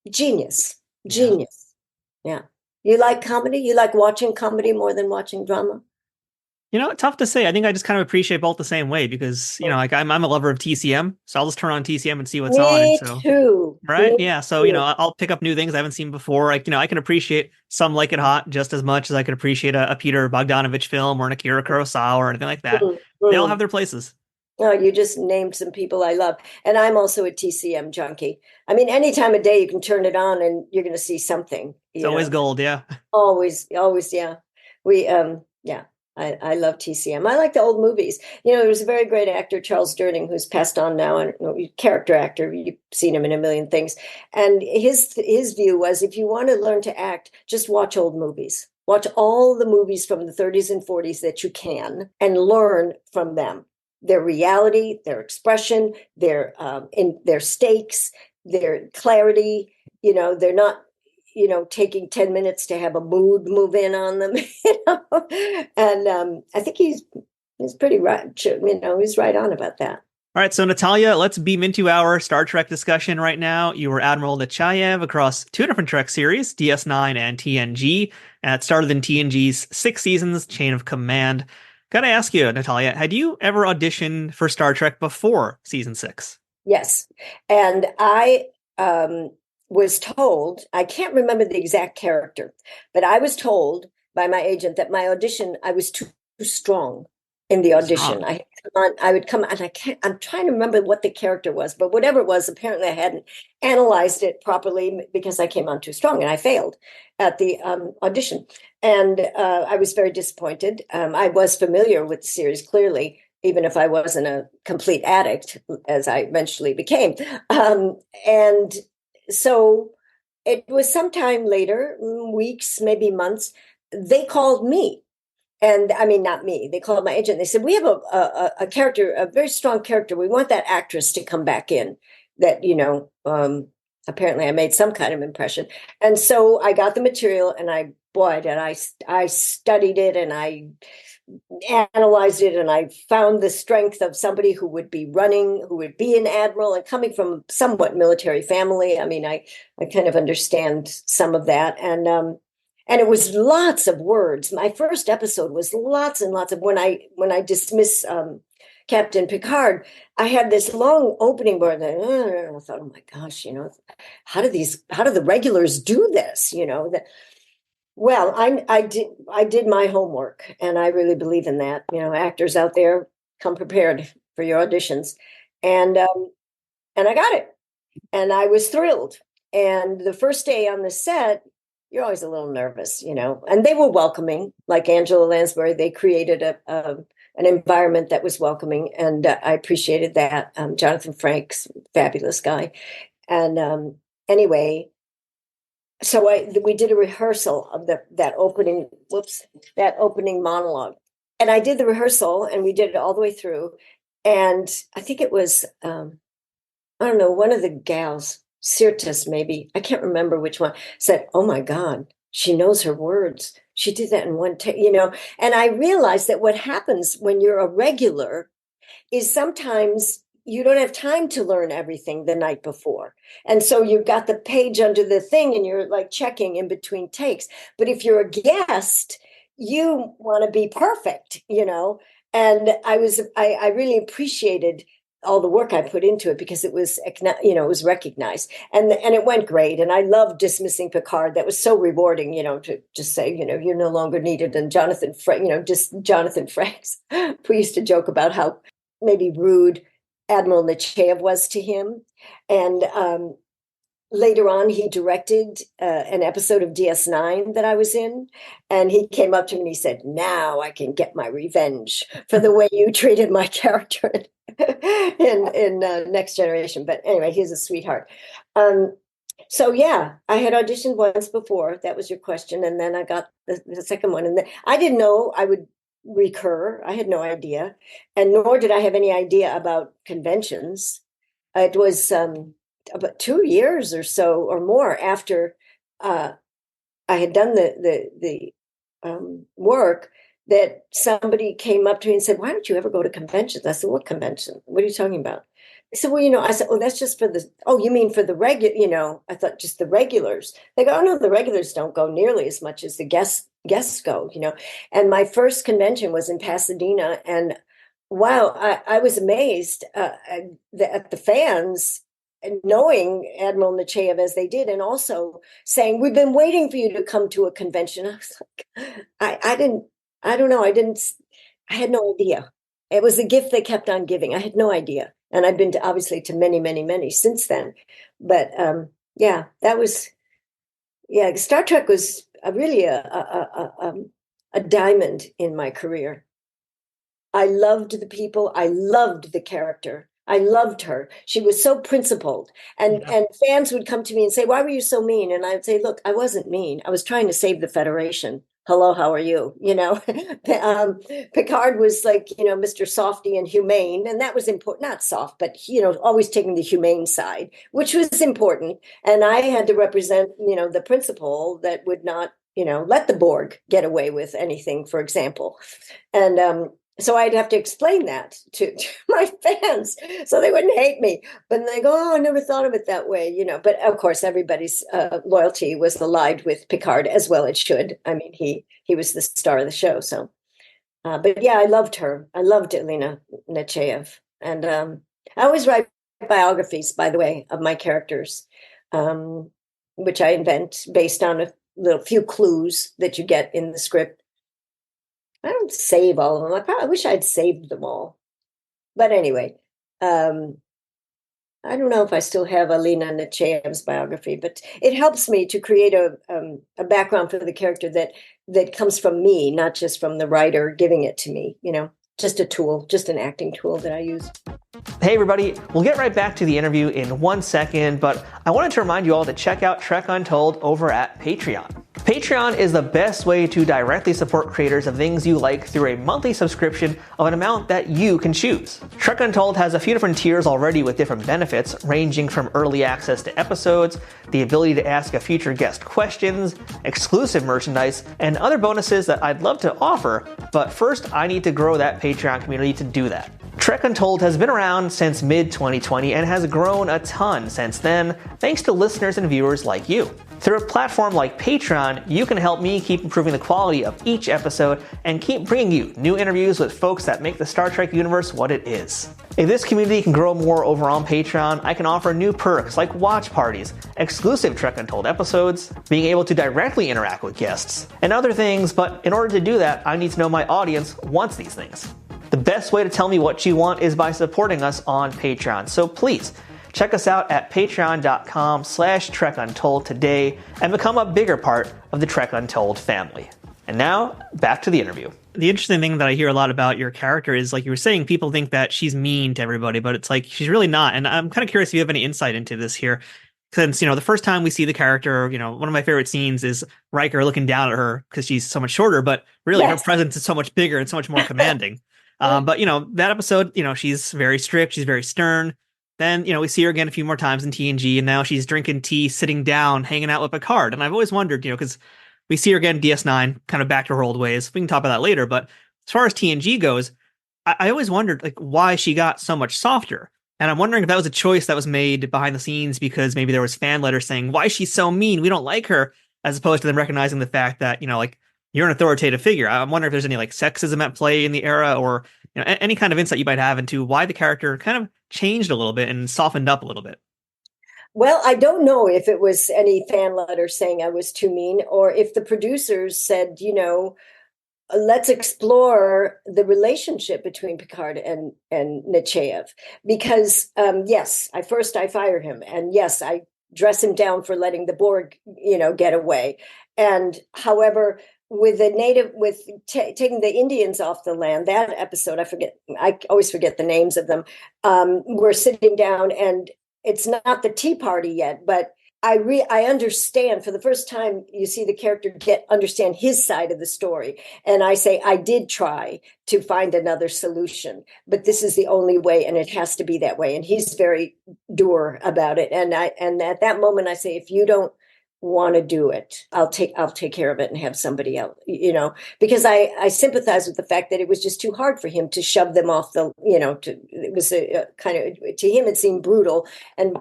Genius. Yeah. You like comedy? You like watching comedy more than watching drama? Tough to say. I think I just kind of appreciate both the same way because, like I'm a lover of TCM, so I'll just turn on TCM and see what's on. Me too. Right? Yeah. So, I'll pick up new things I haven't seen before. I can appreciate Some Like It Hot just as much as I could appreciate a Peter Bogdanovich film or an Akira Kurosawa or anything like that. They all have their places. Oh, you just named some people I love. And I'm also a TCM junkie. I mean, any time of day you can turn it on and you're going to see something. It's always gold. Yeah. Always. Yeah. I love TCM. I like the old movies. There was a very great actor, Charles Durning, who's passed on now, and character actor. You've seen him in a million things. And his view was, if you want to learn to act, just watch old movies. Watch all the movies from the 30s and 40s that you can and learn from them. Their reality, their expression, their stakes, their clarity. They're not taking 10 minutes to have a mood move in on them, And I think he's pretty right. He's right on about that. All right. So Natalija, let's beam into our Star Trek discussion right now. You were Admiral Nechayev across 2 different Trek series, DS9 and TNG. And it started in TNG's 6 seasons, Chain of Command. Got to ask you, Natalija, had you ever auditioned for Star Trek before season 6? Yes. And I, was told, I can't remember the exact character, but I was told by my agent that my audition, I was too strong in the audition. I would come on, and I'm trying to remember what the character was, but whatever it was, apparently I hadn't analyzed it properly because I came on too strong and I failed at the audition. And I was very disappointed. I was familiar with the series, clearly, even if I wasn't a complete addict, as I eventually became. And so it was sometime later, weeks, maybe months, they called me. And I mean, not me, they called my agent. They said, we have a character, a very strong character. We want that actress to come back in that, apparently I made some kind of impression. And so I got the material and I studied it and I analyzed it, and I found the strength of somebody who would be an admiral, and coming from a somewhat military family. I mean, I kind of understand some of that, and it was lots of words. My first episode was lots and lots of when I dismiss Captain Picard, I had this long opening where I thought, oh my gosh, how do the regulars do this? Well, I did my homework, and I really believe in that. Actors out there, come prepared for your auditions, and I got it, and I was thrilled. And the first day on the set, you're always a little nervous, and they were welcoming, like Angela Lansbury. They created an environment that was welcoming, and I appreciated that. Jonathan Frakes, fabulous guy, and anyway. So we did a rehearsal of that opening monologue, and I did the rehearsal, and we did it all the way through. And I think it was I don't know, one of the gals, Sirtis maybe, I can't remember which one, said, "Oh my God, she knows her words. She did that in one take." And I realized that what happens when you're a regular is sometimes you don't have time to learn everything the night before. And so you've got the page under the thing and you're like checking in between takes. But if you're a guest, you want to be perfect, And I really appreciated all the work I put into it because it was recognized, and it went great. And I loved dismissing Picard. That was so rewarding, to just say, you're no longer needed. And Jonathan Frakes, we used to joke about how maybe rude Admiral Nechayev was to him. And later on, he directed an episode of DS9 that I was in. And he came up to me and he said, "Now I can get my revenge for the way you treated my character in Next Generation." But anyway, he's a sweetheart. So yeah, I had auditioned once before. That was your question. And then I got the second one. And I didn't know I would recur. I had no idea. And nor did I have any idea about conventions. It was about 2 years or so or more after I had done the work that somebody came up to me and said, "Why don't you ever go to conventions?" I said, "What convention? What are you talking about?" I said, "Well, I said, "Oh, that's just for you mean for the regular, I thought just the regulars." They go, "Oh, no, the regulars don't go nearly as much as the guests go, And my first convention was in Pasadena. And wow, I was amazed at the fans knowing Admiral Nechayev as they did, and also saying, "We've been waiting for you to come to a convention." I was like, I had no idea. It was a gift they kept on giving. I had no idea. And I've been obviously to many, many, many since then. But Star Trek was really a diamond in my career. I loved the people. I loved the character. I loved her. She was so principled. And fans would come to me and say, "Why were you so mean?" And I would say, "Look, I wasn't mean. I was trying to save the Federation. Hello, how are you?" Picard was like, Mr. Softy and humane. And that was important. Not soft, but, always taking the humane side, which was important. And I had to represent, the principle that would not, let the Borg get away with anything, for example. And so I'd have to explain that to my fans so they wouldn't hate me. But they go, "Oh, I never thought of it that way," But of course, everybody's loyalty was allied with Picard, as well it should. I mean, he was the star of the show. So, but yeah, I loved her. I loved Elena Nechayev. And I always write biographies, by the way, of my characters, which I invent based on a few clues that you get in the script. I don't save all of them. I wish I'd saved them all. But anyway, I don't know if I still have Elena Nechayev's biography, but it helps me to create a background for the character that comes from me, not just from the writer giving it to me, just a tool, just an acting tool that I use. Hey everybody, we'll get right back to the interview in 1 second, but I wanted to remind you all to check out Trek Untold over at Patreon. Patreon is the best way to directly support creators of things you like through a monthly subscription of an amount that you can choose. Trek Untold has a few different tiers already with different benefits, ranging from early access to episodes, the ability to ask a future guest questions, exclusive merchandise, and other bonuses that I'd love to offer, but first I need to grow that Patreon community to do that. Trek Untold has been around since mid-2020 and has grown a ton since then, thanks to listeners and viewers like you. Through a platform like Patreon, you can help me keep improving the quality of each episode and keep bringing you new interviews with folks that make the Star Trek universe what it is. If this community can grow more over on Patreon, I can offer new perks like watch parties, exclusive Trek Untold episodes, being able to directly interact with guests, and other things, but in order to do that, I need to know my audience wants these things. The best way to tell me what you want is by supporting us on Patreon, so please, check us out at patreon.com/TrekUntold today and become a bigger part of the Trek Untold family. And now, back to the interview. The interesting thing that I hear a lot about your character is, like you were saying, people think that she's mean to everybody, but it's like she's really not. And I'm kind of curious if you have any insight into this here. Since, the first time we see the character, one of my favorite scenes is Riker looking down at her because she's so much shorter, but really her presence is so much bigger and so much more commanding. But, that episode, she's very strict, she's very stern. Then, we see her again a few more times in TNG, and now she's drinking tea, sitting down, hanging out with Picard. And I've always wondered, because we see her again in DS9, kind of back to her old ways. We can talk about that later. But as far as TNG goes, I always wondered, why she got so much softer. And I'm wondering if that was a choice that was made behind the scenes because maybe there was fan letters saying, why is she so mean? We don't like her, as opposed to them recognizing the fact that, you're an authoritative figure. I'm wondering if there's any sexism at play in the era, or any kind of insight you might have into why the character kind of changed a little bit and softened up a little bit. Well, I don't know if it was any fan letter saying I was too mean, or if the producers said, let's explore the relationship between Picard and Nechayev. Because, yes, I fire him. And yes, I dress him down for letting the Borg, get away. And however, with taking the Indians off the land, that episode, I always forget the names of them. We're sitting down, and it's not the tea party yet, but I understand for the first time. You see the character understand his side of the story, and I say I did try to find another solution, but this is the only way, and it has to be that way. And he's very dour about it, and at that moment I say, if you don't want to do it, I'll take care of it and have somebody else, because I sympathize with the fact that it was just too hard for him to shove them off the, it was a kind of, to him it seemed brutal, and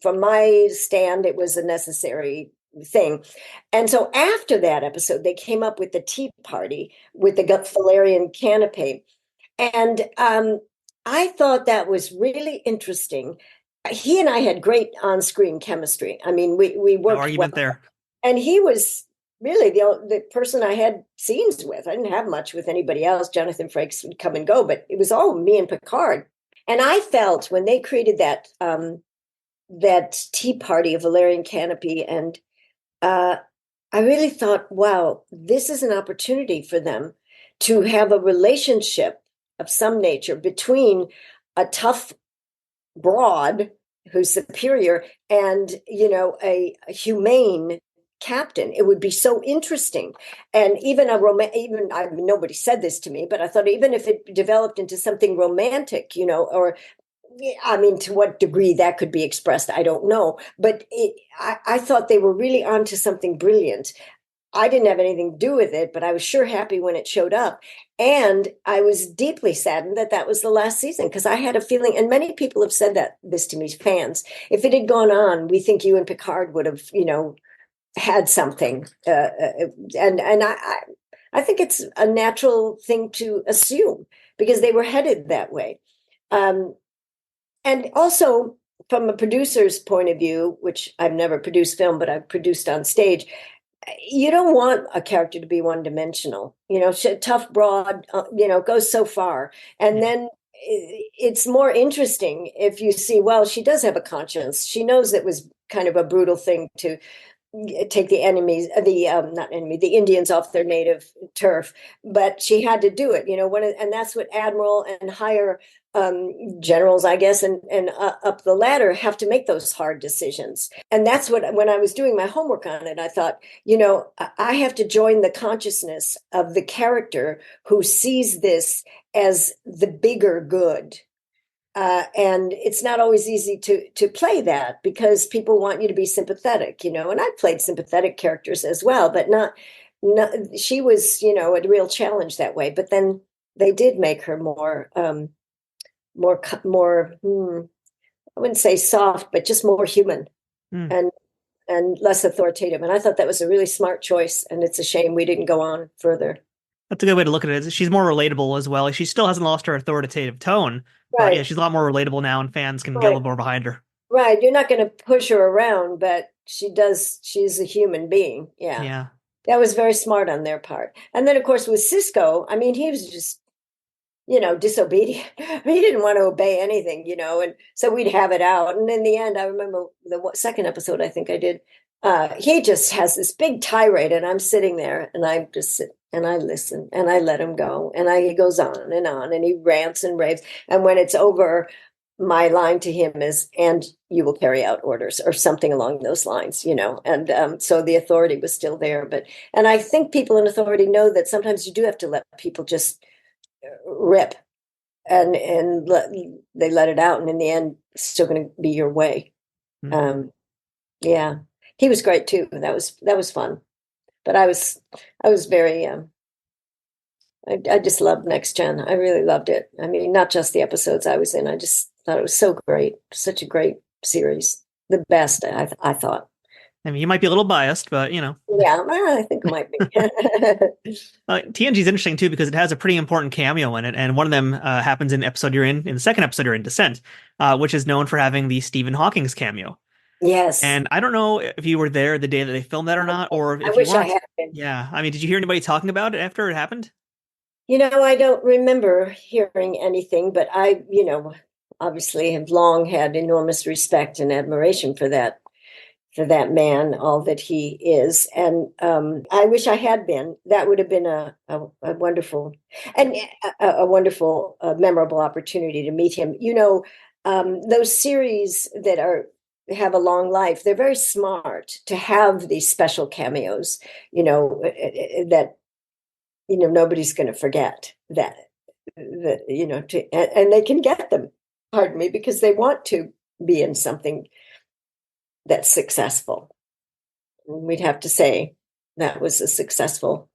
from my stand it was a necessary thing. And so after that episode, they came up with the tea party with the Valerian canopy, and I thought that was really interesting. He and I had great on-screen chemistry. I mean, we worked no argument well. There. And he was really the person I had scenes with. I didn't have much with anybody else. Jonathan Frakes would come and go, but it was all me and Picard. And I felt when they created that tea party of Valerian canopy, and I really thought, wow, this is an opportunity for them to have a relationship of some nature between a tough broad who's superior and a humane captain. It would be so interesting. And even nobody said this to me, but I thought even if it developed into something romantic, or to what degree that could be expressed, I don't know, but I thought they were really onto something brilliant. I didn't have anything to do with it, but I was sure happy when it showed up. And I was deeply saddened that was the last season, because I had a feeling, and many people have said this to me, fans, if it had gone on, we think you and Picard would have, had something. And I think it's a natural thing to assume, because they were headed that way. And also, from a producer's point of view, which I've never produced film, but I've produced on stage, you don't want a character to be one-dimensional, tough, broad, goes so far. And then it's more interesting if you see, well, she does have a conscience. She knows it was kind of a brutal thing to take the enemies, not enemy, the Indians off their native turf, but she had to do it, and that's what admiral and higher generals, I guess, and up the ladder have to make those hard decisions. And that's what, when I was doing my homework on it, I thought, I have to join the consciousness of the character who sees this as the bigger good. And it's not always easy to play that, because people want you to be sympathetic, and I played sympathetic characters as well, but not she was, a real challenge that way. But then they did make her more, I wouldn't say soft, but just more human and less authoritative. And I thought that was a really smart choice. And it's a shame we didn't go on further. That's a good way to look at it. She's more relatable as well. She still hasn't lost her authoritative tone, Right. but yeah, she's a lot more relatable now, and fans can get a little more behind her. Right. You're not going to push her around, but she's a human being. Yeah. Yeah. That was very smart on their part. And then, of course, with Cisco, I mean, he was just, disobedient. He didn't want to obey anything, and so we'd have it out. And in the end, I remember the second episode I think I did, he just has this big tirade, and I'm sitting there, and I just sit and I listen, and I let him go, and he goes on, and he rants and raves. And when it's over, my line to him is, "And you will carry out orders," or something along those lines, And so the authority was still there. And I think people in authority know that sometimes you do have to let people just rip, and they let it out, and in the end, it's still going to be your way. Yeah, he was great too. That was fun. But I was very, I just loved Next Gen. I really loved it. I mean, not just the episodes I was in. I just thought it was so great. Such a great series. The best, I thought. I mean, you might be a little biased, but Yeah, I think it might be. TNG is interesting too, because it has a pretty important cameo in it, and one of them happens in the second episode you're in, Descent, which is known for having the Stephen Hawking's cameo. Yes. And I don't know if you were there the day that they filmed that or not, or if I wish I had been. Yeah, I mean, did you hear anybody talking about it after it happened? I don't remember hearing anything, but I, obviously have long had enormous respect and admiration for that man, all that he is. And I wish I had been. That would have been a wonderful and a wonderful, memorable opportunity to meet him. Those series that have a long life, they're very smart to have these special cameos, that, nobody's going to forget that, and they can get them, pardon me, because they want to be in something that's successful. And we'd have to say that was a successful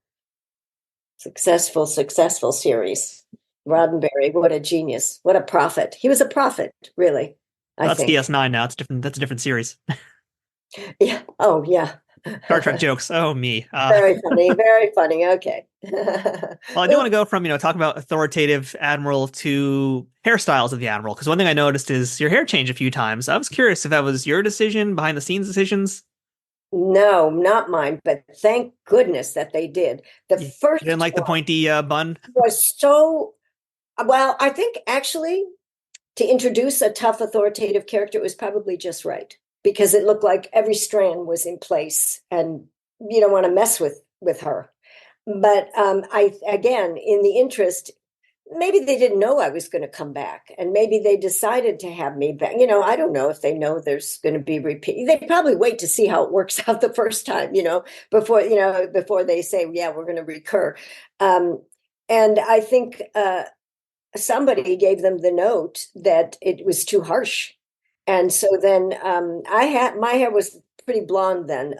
series. Roddenberry, what a genius, what a prophet. He was a prophet, really. That's think. DS9 now. It's different. That's a different series. Yeah. Oh, yeah. Star Trek jokes. Oh, me. Very funny. Very funny. Okay. Well, I do want to go from, talk about authoritative admiral to hairstyles of the admiral, because one thing I noticed is your hair changed a few times. I was curious if that was your decision, behind the scenes decisions. No, not mine, but thank goodness that they did. The first you didn't like the pointy bun? Was so, well, I think actually to introduce a tough authoritative character, it was probably just right, because it looked like every strand was in place, and you don't want to mess with her. But again, in the interest, maybe they didn't know I was going to come back, and maybe they decided to have me back. I don't know if they know there's going to be repeat. They probably wait to see how it works out the first time, before they say, yeah, we're going to recur. And I think somebody gave them the note that it was too harsh. And so then my hair was pretty blonde then,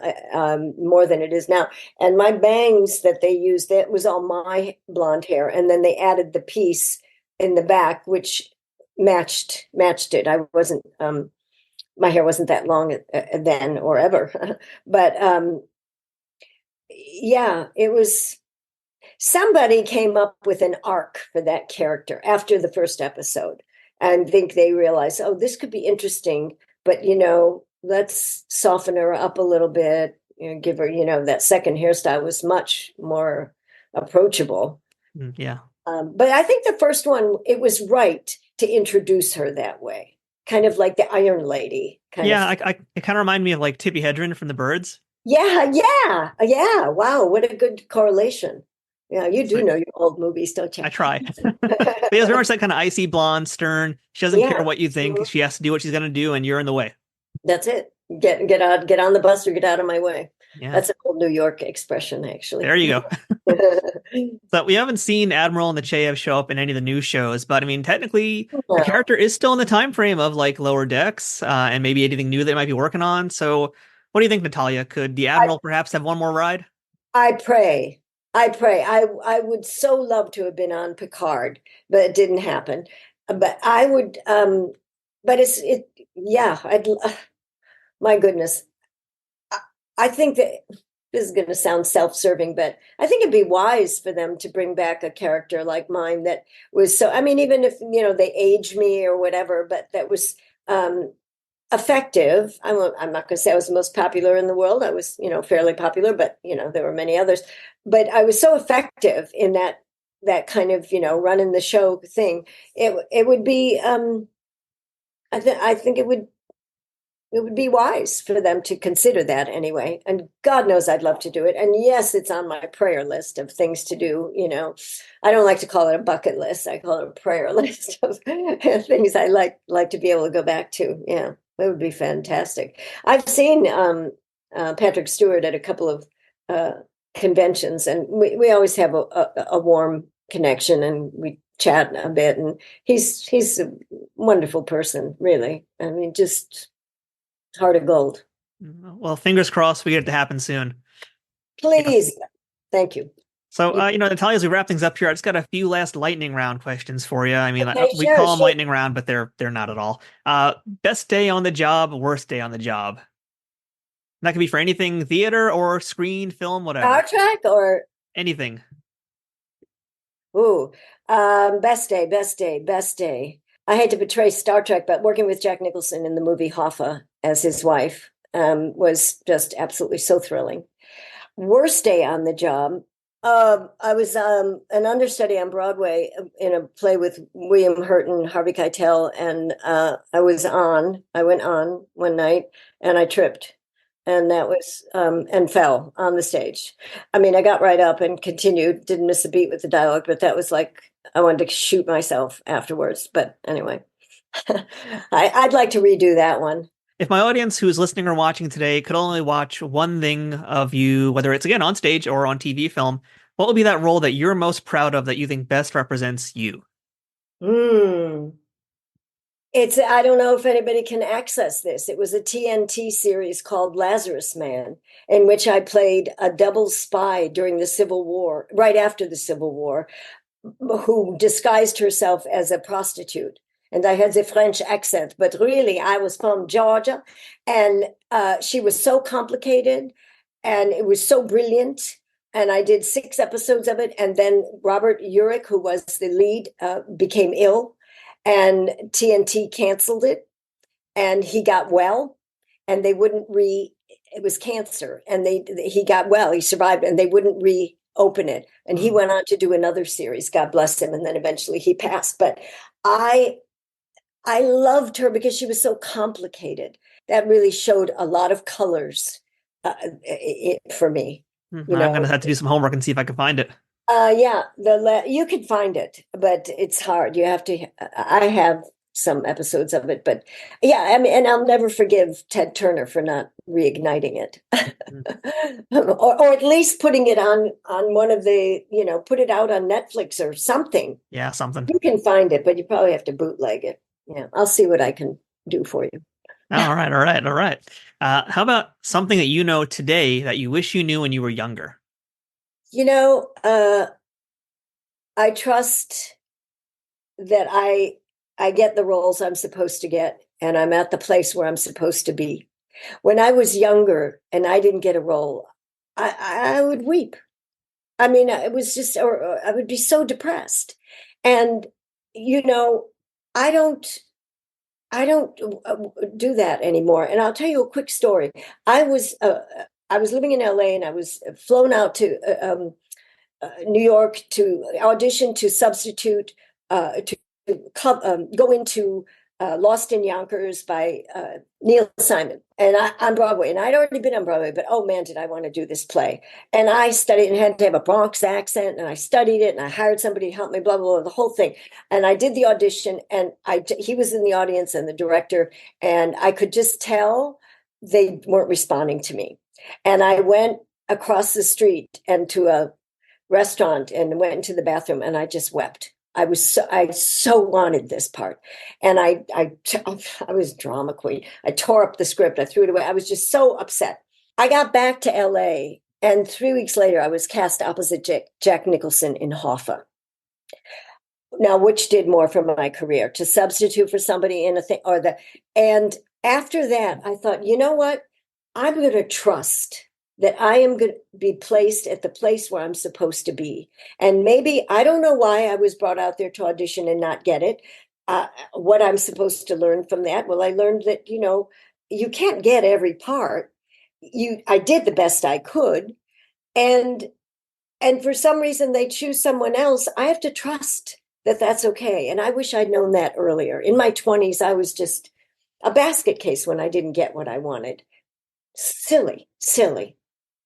more than it is now. And my bangs that they used, that was all my blonde hair. And then they added the piece in the back, which matched it. I wasn't, my hair wasn't that long then or ever. But yeah, it was, somebody came up with an arc for that character after the first episode. And think they realized, oh, this could be interesting, but, let's soften her up a little bit, give her, that second hairstyle was much more approachable. Yeah. But I think the first one, it was right to introduce her that way, kind of like the Iron Lady. It kind of reminded me of like Tippi Hedren from The Birds. Yeah. Wow, what a good correlation. Yeah, you do Like, know your old movies, don't you? I try. But he has very much that kind of icy blonde, stern. She doesn't care Yeah, what you think. mhm. She has to do what she's going to do, and you're in the way. That's it. Get on the bus or get out of my way. Yeah, That's an old New York expression, actually. there you go. So we haven't seen Admiral Nechayev show up in any of the new shows, but I mean, technically, the No, character is still in the time frame of like Lower Decks, and maybe anything new they might be working on. So, what do you think, Natalia? Could the I, Admiral perhaps have one more ride? I pray. I pray. I would so love to have been on Picard, but it didn't happen. But I would. But it. Yeah. My goodness. I, I think that this is going to sound self-serving, but I think it'd be wise for them to bring back a character like mine that was so. I mean, even if they age me or whatever, but that was um, effective. I'm not going to say I was the most popular in the world. I was, fairly popular, but there were many others. But I was so effective in that kind of running the show thing. It would be. I think it would be wise for them to consider that anyway. And God knows I'd love to do it. And yes, it's on my prayer list of things to do. I don't like to call it a bucket list. I call it a prayer list of things I like to be able to go back to. Yeah, that would be fantastic. I've seen Patrick Stewart at a couple of conventions, and we always have a warm connection, and we chat a bit. And he's a wonderful person, really. I mean, just heart of gold. Well, fingers crossed we get it to happen soon. Yeah. Please. Thank you. So, Natalia, as we wrap things up here, I just got a few last lightning round questions for you. I mean, Okay, we sure, call them sure. lightning round, but they're not at all. Best day on the job, worst day on the job. That could be for anything, theater or screen, film, whatever. Star Trek or Anything. ooh, best day. I hate to betray Star Trek, but working with Jack Nicholson in the movie Hoffa as his wife was just absolutely so thrilling. Worst day on the job. I was an understudy on Broadway in a play with William Hurt and Harvey Keitel, and I went on one night and I tripped, and that was and fell on the stage. I mean, I got right up and continued, didn't miss a beat with the dialogue, but that was like I wanted to shoot myself afterwards. But anyway, I'd like to redo that one. If my audience who's listening or watching today could only watch one thing of you, whether it's again on stage or on TV film, what would be that role that you're most proud of that you think best represents you? Hmm. I don't know if anybody can access this. It was a TNT series called Lazarus Man, in which I played a double spy during the Civil War, right after the Civil War, who disguised herself as a prostitute. And I had the French accent, but really I was from Georgia. And she was so complicated and it was so brilliant. And I did 6 episodes of it. And then Robert Urich, who was the lead, became ill, and TNT canceled it. And he got well, and they wouldn't it was cancer. And he got well, he survived, and they wouldn't reopen it. And he went on to do another series, God bless him. And then eventually he passed. But I loved her because she was so complicated. That really showed a lot of colors for me. I'm going to have to do some homework and see if I can find it. Yeah, you can find it, but it's hard. You have to. I have some episodes of it, but yeah, I mean, and I'll never forgive Ted Turner for not reigniting it, or at least putting it on one of the, put it out on Netflix or something. Yeah, something. You can find it, but you probably have to bootleg it. Yeah, I'll see what I can do for you. All right. How about something that you know today that you wish you knew when you were younger? I trust that I get the roles I'm supposed to get, and I'm at the place where I'm supposed to be. When I was younger and I didn't get a role, I would weep. I mean, it was just, or I would be so depressed. And, I don't do that anymore. And I'll tell you a quick story. I was living in LA, and I was flown out to New York to audition to substitute to go into Lost in Yonkers by Neil Simon, and on Broadway. And I'd already been on Broadway, but oh man, did I want to do this play. And I studied and had to have a Bronx accent, and I studied it, and I hired somebody to help me, blah, blah, blah, the whole thing. And I did the audition, and he was in the audience and the director, and I could just tell they weren't responding to me. And I went across the street and to a restaurant and went into the bathroom, and I just wept. I so wanted this part. And I was drama queen. I tore up the script. I threw it away. I was just so upset. I got back to LA, and 3 weeks later, I was cast opposite Jack Nicholson in Hoffa. Now, which did more for my career, to substitute for somebody in a thing and after that, I thought, you know what? I'm going to trust that I am going to be placed at the place where I'm supposed to be. And maybe, I don't know why I was brought out there to audition and not get it. What I'm supposed to learn from that? Well, I learned that, you can't get every part. I did the best I could. And for some reason they choose someone else. I have to trust that that's okay. And I wish I'd known that earlier. In my 20s, I was just a basket case when I didn't get what I wanted. Silly.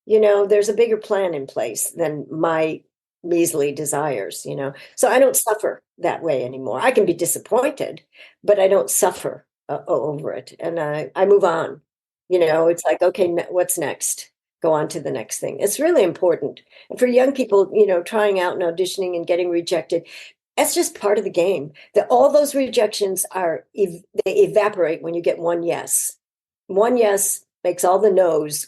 There's a bigger plan in place than my measly desires, So I don't suffer that way anymore. I can be disappointed, but I don't suffer over it. And I move on. It's like, okay, what's next? Go on to the next thing. It's really important. And for young people, trying out and auditioning and getting rejected, that's just part of the game. All those rejections they evaporate when you get one yes. One yes makes all the no's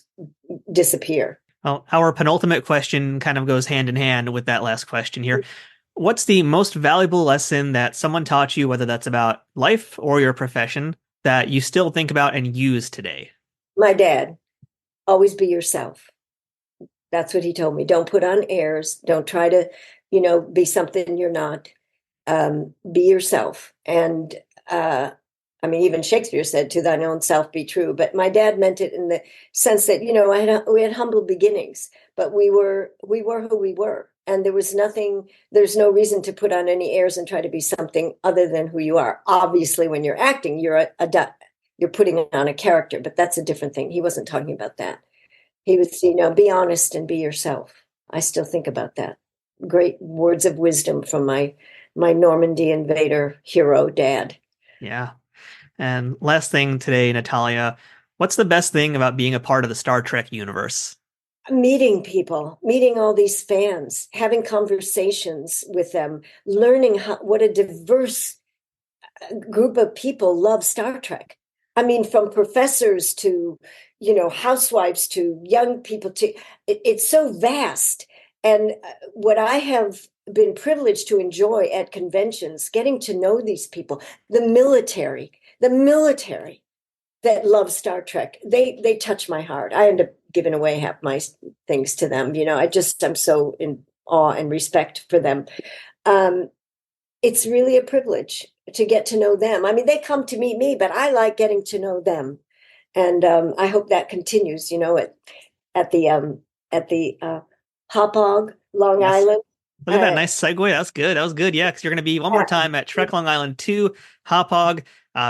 disappear. Well, our penultimate question kind of goes hand in hand with that last question here. What's the most valuable lesson that someone taught you, whether that's about life or your profession, that you still think about and use today? My dad, always be yourself. That's what he told me. Don't put on airs. Don't try to, be something you're not. Be yourself. And even Shakespeare said, to thine own self be true. But my dad meant it in the sense that, we had humble beginnings, but we were who we were. And there's no reason to put on any airs and try to be something other than who you are. Obviously, when you're acting, you're putting on a character, but that's a different thing. He wasn't talking about that. He was, be honest and be yourself. I still think about that. Great words of wisdom from my Normandy invader hero dad. Yeah. And last thing today, Natalija, what's the best thing about being a part of the Star Trek universe? Meeting people, meeting all these fans, having conversations with them, learning what a diverse group of people love Star Trek. From professors to, housewives to young people it's so vast. And what I have been privileged to enjoy at conventions, getting to know these people, the military that love Star Trek, they touch my heart. I end up giving away half my things to them. I'm so in awe and respect for them. It's really a privilege to get to know them. They come to meet me, but I like getting to know them. And I hope that continues, at the Hauppauge, Long Island. Look at that nice segue. That's good. That was good. Yeah, because you're going to be one more time at Trek Long Island 2, Hauppauge,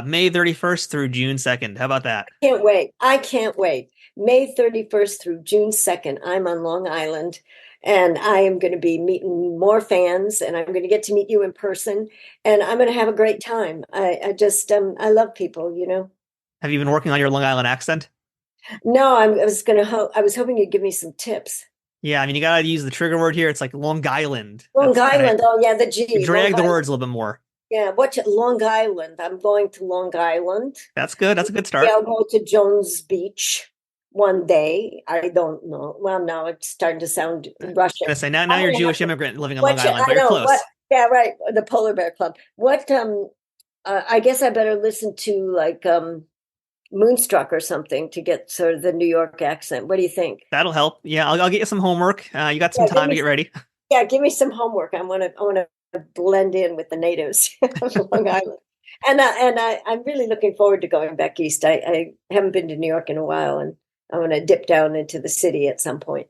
May 31st through June 2nd. How about that? I can't wait. May 31st through June 2nd, I'm on Long Island, and I am going to be meeting more fans, and I'm going to get to meet you in person, and I'm going to have a great time. I love people, Have you been working on your Long Island accent? No, I was hoping you'd give me some tips. Yeah, you got to use the trigger word here. It's like Long Island. Long Island. Oh, yeah, the G. You drag the words a little bit more. Yeah, Long Island. I'm going to Long Island. That's good. That's a good start. Yeah, I'll go to Jones Beach one day. I don't know. Well, now it's starting to sound Russian. I say now you're a Jewish immigrant living in Long Island, but you're close. Yeah, right. The Polar Bear Club. I guess I better listen to Moonstruck or something to get sort of the New York accent. What do you think? That'll help. Yeah, I'll get you some homework. You got some time to get ready. Yeah, give me some homework. I want to blend in with the natives of Long Island. And I'm really looking forward to going back east. I haven't been to New York in a while, and I'm going to dip down into the city at some point.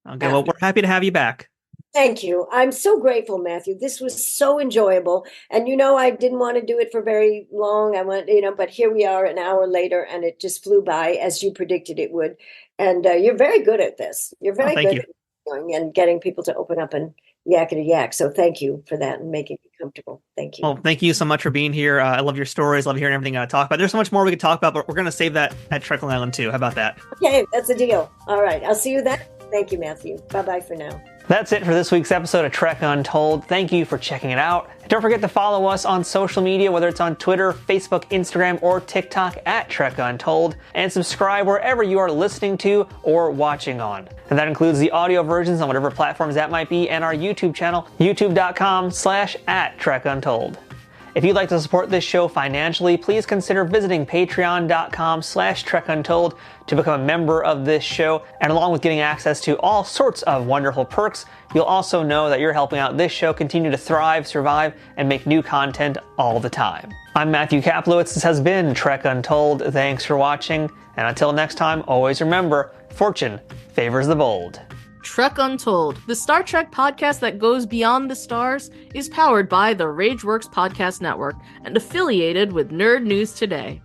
Okay, well, we're happy to have you back. Thank you. I'm so grateful, Matthew. This was so enjoyable. And I didn't want to do it for very long. I went, but here we are an hour later, and it just flew by as you predicted it would. And you're very good at this. You're very thank good you. at going and getting people to open up and yakety yak. So thank you for that and making me comfortable. Thank you. Well, thank you so much for being here. I love your stories. Love hearing everything I talk about. There's so much more we could talk about, but we're going to save that at Trek Long Island too. How about that? Okay, that's a deal. All right. I'll see you then. Thank you, Matthew. Bye-bye for now. That's it for this week's episode of Trek Untold. Thank you for checking it out. Don't forget to follow us on social media, whether it's on Twitter, Facebook, Instagram, or TikTok at Trek Untold, and subscribe wherever you are listening to or watching on. And that includes the audio versions on whatever platforms that might be, and our YouTube channel, youtube.com/@TrekUntold. If you'd like to support this show financially, please consider visiting patreon.com/TrekUntold to become a member of this show. And along with getting access to all sorts of wonderful perks, you'll also know that you're helping out this show continue to thrive, survive, and make new content all the time. I'm Matthew Kaplowitz. This has been Trek Untold. Thanks for watching. And until next time, always remember, fortune favors the bold. Trek Untold, the Star Trek podcast that goes beyond the stars, is powered by the Rageworks Podcast Network and affiliated with Nerd News Today.